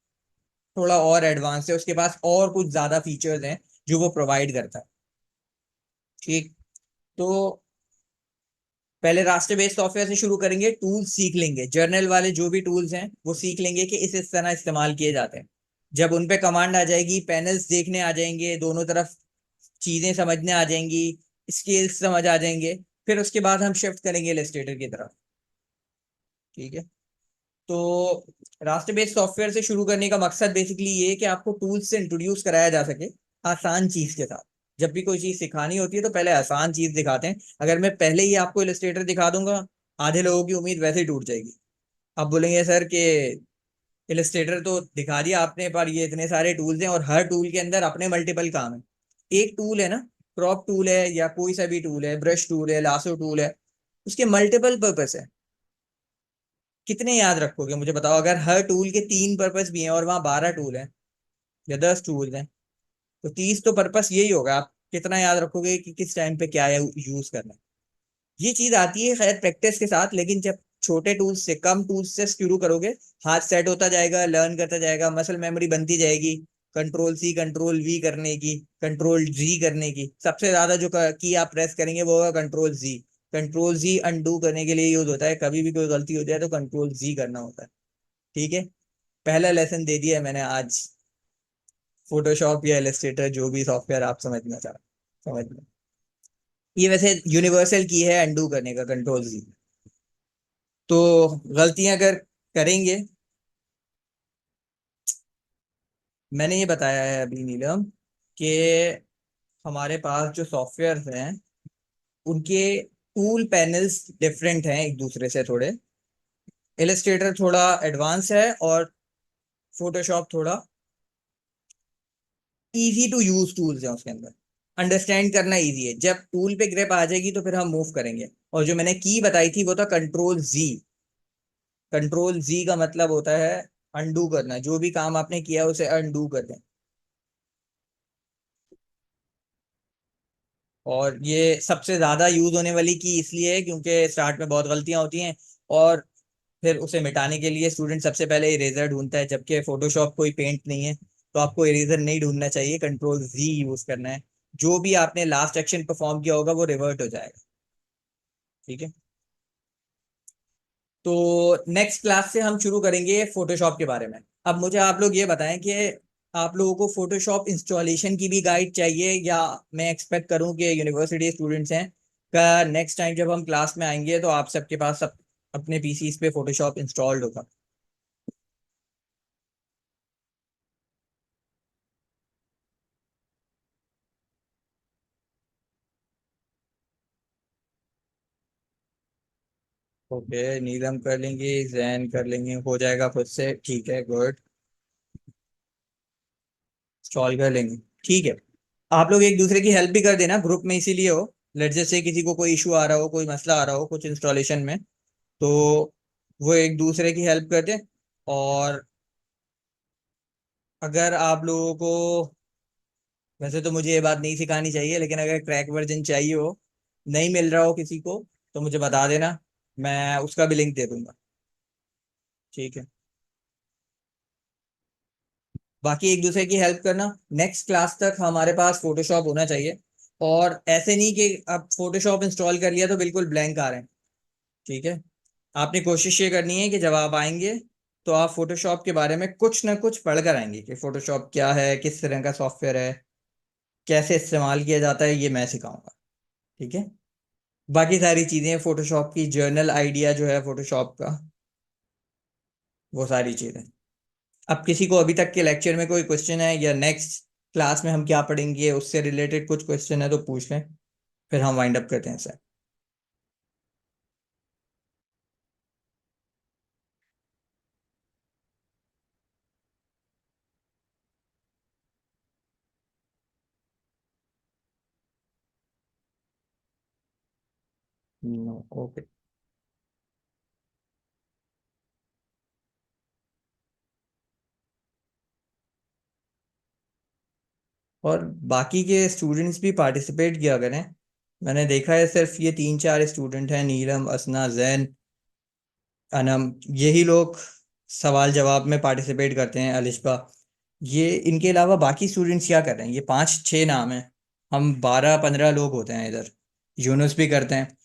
Speaker 1: थोड़ा और एडवांस है, उसके पास और कुछ ज्यादा फीचर्स हैं जो वो प्रोवाइड करता है। ठीक, तो पहले रास्टर बेस्ड सॉफ्टवेयर से शुरू करेंगे, टूल्स सीख लेंगे, जर्नल वाले जो भी टूल्स हैं वो सीख लेंगे कि इस तरह इस्तेमाल किए जाते हैं। जब उन पे कमांड आ जाएगी, पैनल्स देखने आ जाएंगे, दोनों तरफ चीजें समझने आ जाएंगी, स्केल्स समझ आ जाएंगे, फिर उसके बाद हम शिफ्ट करेंगे इलस्ट्रेटर की तरफ। ठीक है, तो रास्टर बेस्ड सॉफ्टवेयर से शुरू करने का मकसद बेसिकली ये है कि आपको टूल्स से इंट्रोड्यूस कराया जा सके आसान चीज के साथ। जब भी कोई चीज सिखानी होती है तो पहले आसान चीज दिखाते हैं। अगर मैं पहले ही आपको इलस्ट्रेटर दिखा दूंगा, आधे लोगों की उम्मीद वैसे ही टूट जाएगी। अब बोलेंगे सर कि इलस्ट्रेटर तो दिखा दिया आपने, पर ये इतने सारे टूल्स हैं और हर टूल के अंदर अपने मल्टीपल काम है। एक टूल है ना, क्रॉप टूल है या कोई सा भी टूल है, ब्रश टूल है, लासो टूल है, उसके मल्टीपल पर्पस है। कितने याद रखोगे मुझे बताओ? अगर हर टूल के 3 पर्पस भी हैं और वहां 12 टूल हैं या 10 टूल हैं, तो 30 तो पर्पस यही होगा। आप कितना याद रखोगे कि किस टाइम पे क्या यूज करना है? ये चीज आती है खैर प्रैक्टिस के साथ, लेकिन जब छोटे टूल्स से, कम टूल्स से शुरू करोगे, हाथ सेट होता जाएगा, लर्न करता जाएगा, मसल मेमोरी बनती जाएगी। कंट्रोल सी कंट्रोल वी करने की, कंट्रोल जी करने की, सबसे ज्यादा जो की आप प्रेस करेंगे वो होगा कंट्रोल जी। कंट्रोल जी अनडू करने के लिए यूज होता है, कभी भी कोई गलती हो जाए तो कंट्रोल जी करना होता है। ठीक है, पहला लेसन दे दिया है मैंने आज। फोटोशॉप या इलस्ट्रेटर जो भी सॉफ्टवेयर आप समझना चाह समझ लो। ये वैसे यूनिवर्सल की है अनडू करने का, कंट्रोल जी। तो गलतियां अगर करेंगे, मैंने ये बताया है अभी नीलम कि हमारे पास जो सॉफ्टवेयर हैं उनके टूल पैनल्स डिफरेंट हैं एक दूसरे से थोड़े। इलस्ट्रेटर थोड़ा एडवांस है और फोटोशॉप थोड़ा इजी टू यूज टूल्स हैं उसके अंदर। अंडरस्टैंड करना इजी है, जब टूल पे ग्रिप आ जाएगी तो फिर हम मूव करेंगे। और जो मैंने की बताई थी वो था कंट्रोल जी। कंट्रोल जी का मतलब होता है अनडू करना, जो भी काम आपने किया उसे अनडू कर दें। और ये सबसे ज्यादा यूज होने वाली की इसलिए है क्योंकि स्टार्ट में बहुत गलतियां होती हैं और फिर उसे मिटाने के लिए स्टूडेंट सबसे पहले इरेजर ढूंढता है, जबकि फोटोशॉप कोई पेंट नहीं है। तो आपको इरेजर नहीं ढूंढना चाहिए, कंट्रोल जी यूज करना है। जो भी आपने लास्ट एक्शन परफॉर्म किया होगा वो रिवर्ट हो जाएगा। ठीक है, तो नेक्स्ट क्लास से हम शुरू करेंगे फोटोशॉप के बारे में। अब मुझे आप लोग ये बताएं कि आप लोगों को फोटोशॉप इंस्टॉलेशन की भी गाइड चाहिए, या मैं एक्सपेक्ट करूं कि यूनिवर्सिटी स्टूडेंट्स हैं का नेक्स्ट टाइम जब हम क्लास में आएंगे तो आप सबके पास सब अपने पीसीज पे फोटोशॉप इंस्टॉल्ड होगा। ओके, नीलम कर लेंगे, जैन कर लेंगे, हो जाएगा खुद से। ठीक है, गुड, इंस्टॉल कर लेंगे। ठीक है, आप लोग एक दूसरे की हेल्प भी कर देना ग्रुप में, इसीलिए हो, लेट जैसे किसी को कोई इशू आ रहा हो, कोई मसला आ रहा हो कुछ इंस्टॉलेशन में, तो वो एक दूसरे की हेल्प कर दे। और अगर आप लोगों को, वैसे तो मुझे ये बात नहीं सिखानी चाहिए, लेकिन अगर क्रैक वर्जन चाहिए हो, नहीं मिल रहा हो किसी को, तो मुझे बता देना, मैं उसका भी लिंक दे दूंगा। ठीक है, बाकी एक दूसरे की हेल्प करना। नेक्स्ट क्लास तक हमारे पास फोटोशॉप होना चाहिए। और ऐसे नहीं कि अब फोटोशॉप इंस्टॉल कर लिया तो बिल्कुल ब्लैंक आ रहे हैं। ठीक है, आपने कोशिश ये करनी है कि जब आप आएंगे तो आप फोटोशॉप के बारे में कुछ ना कुछ पढ़ कर आएंगे कि फोटोशॉप क्या है, किस तरह का सॉफ्टवेयर है, कैसे इस्तेमाल किया जाता है, ये मैं सिखाऊंगा। ठीक है, बाकी सारी चीज़ें, फोटोशॉप की जर्नल आइडिया जो है फोटोशॉप का, वो सारी चीज़ें। अब किसी को अभी तक के लेक्चर में कोई क्वेश्चन है या नेक्स्ट क्लास में हम क्या पढ़ेंगे उससे रिलेटेड कुछ क्वेश्चन है तो पूछ लें, फिर हम वाइंड अप करते हैं सर। No, okay. और बाकी के स्टूडेंट्स भी पार्टिसिपेट किया करें। मैंने देखा है सिर्फ ये 3-4 स्टूडेंट हैं, नीलम, असना, जैन, अनम, यही लोग सवाल जवाब में पार्टिसिपेट करते हैं, अलिशबा। ये इनके अलावा बाकी स्टूडेंट्स क्या कर रहे हैं? ये 5-6 नाम हैं, हम 12-15 लोग होते हैं इधर। यूनुस भी करते हैं।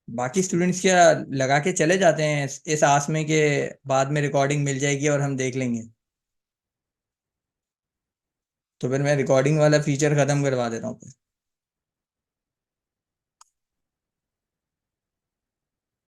Speaker 1: बाकी स्टूडेंट्स क्या लगा के चले जाते हैं इस आस में कि बाद में रिकॉर्डिंग मिल जाएगी और हम देख लेंगे? तो फिर मैं रिकॉर्डिंग वाला फीचर ख़त्म करवा देता हूँ।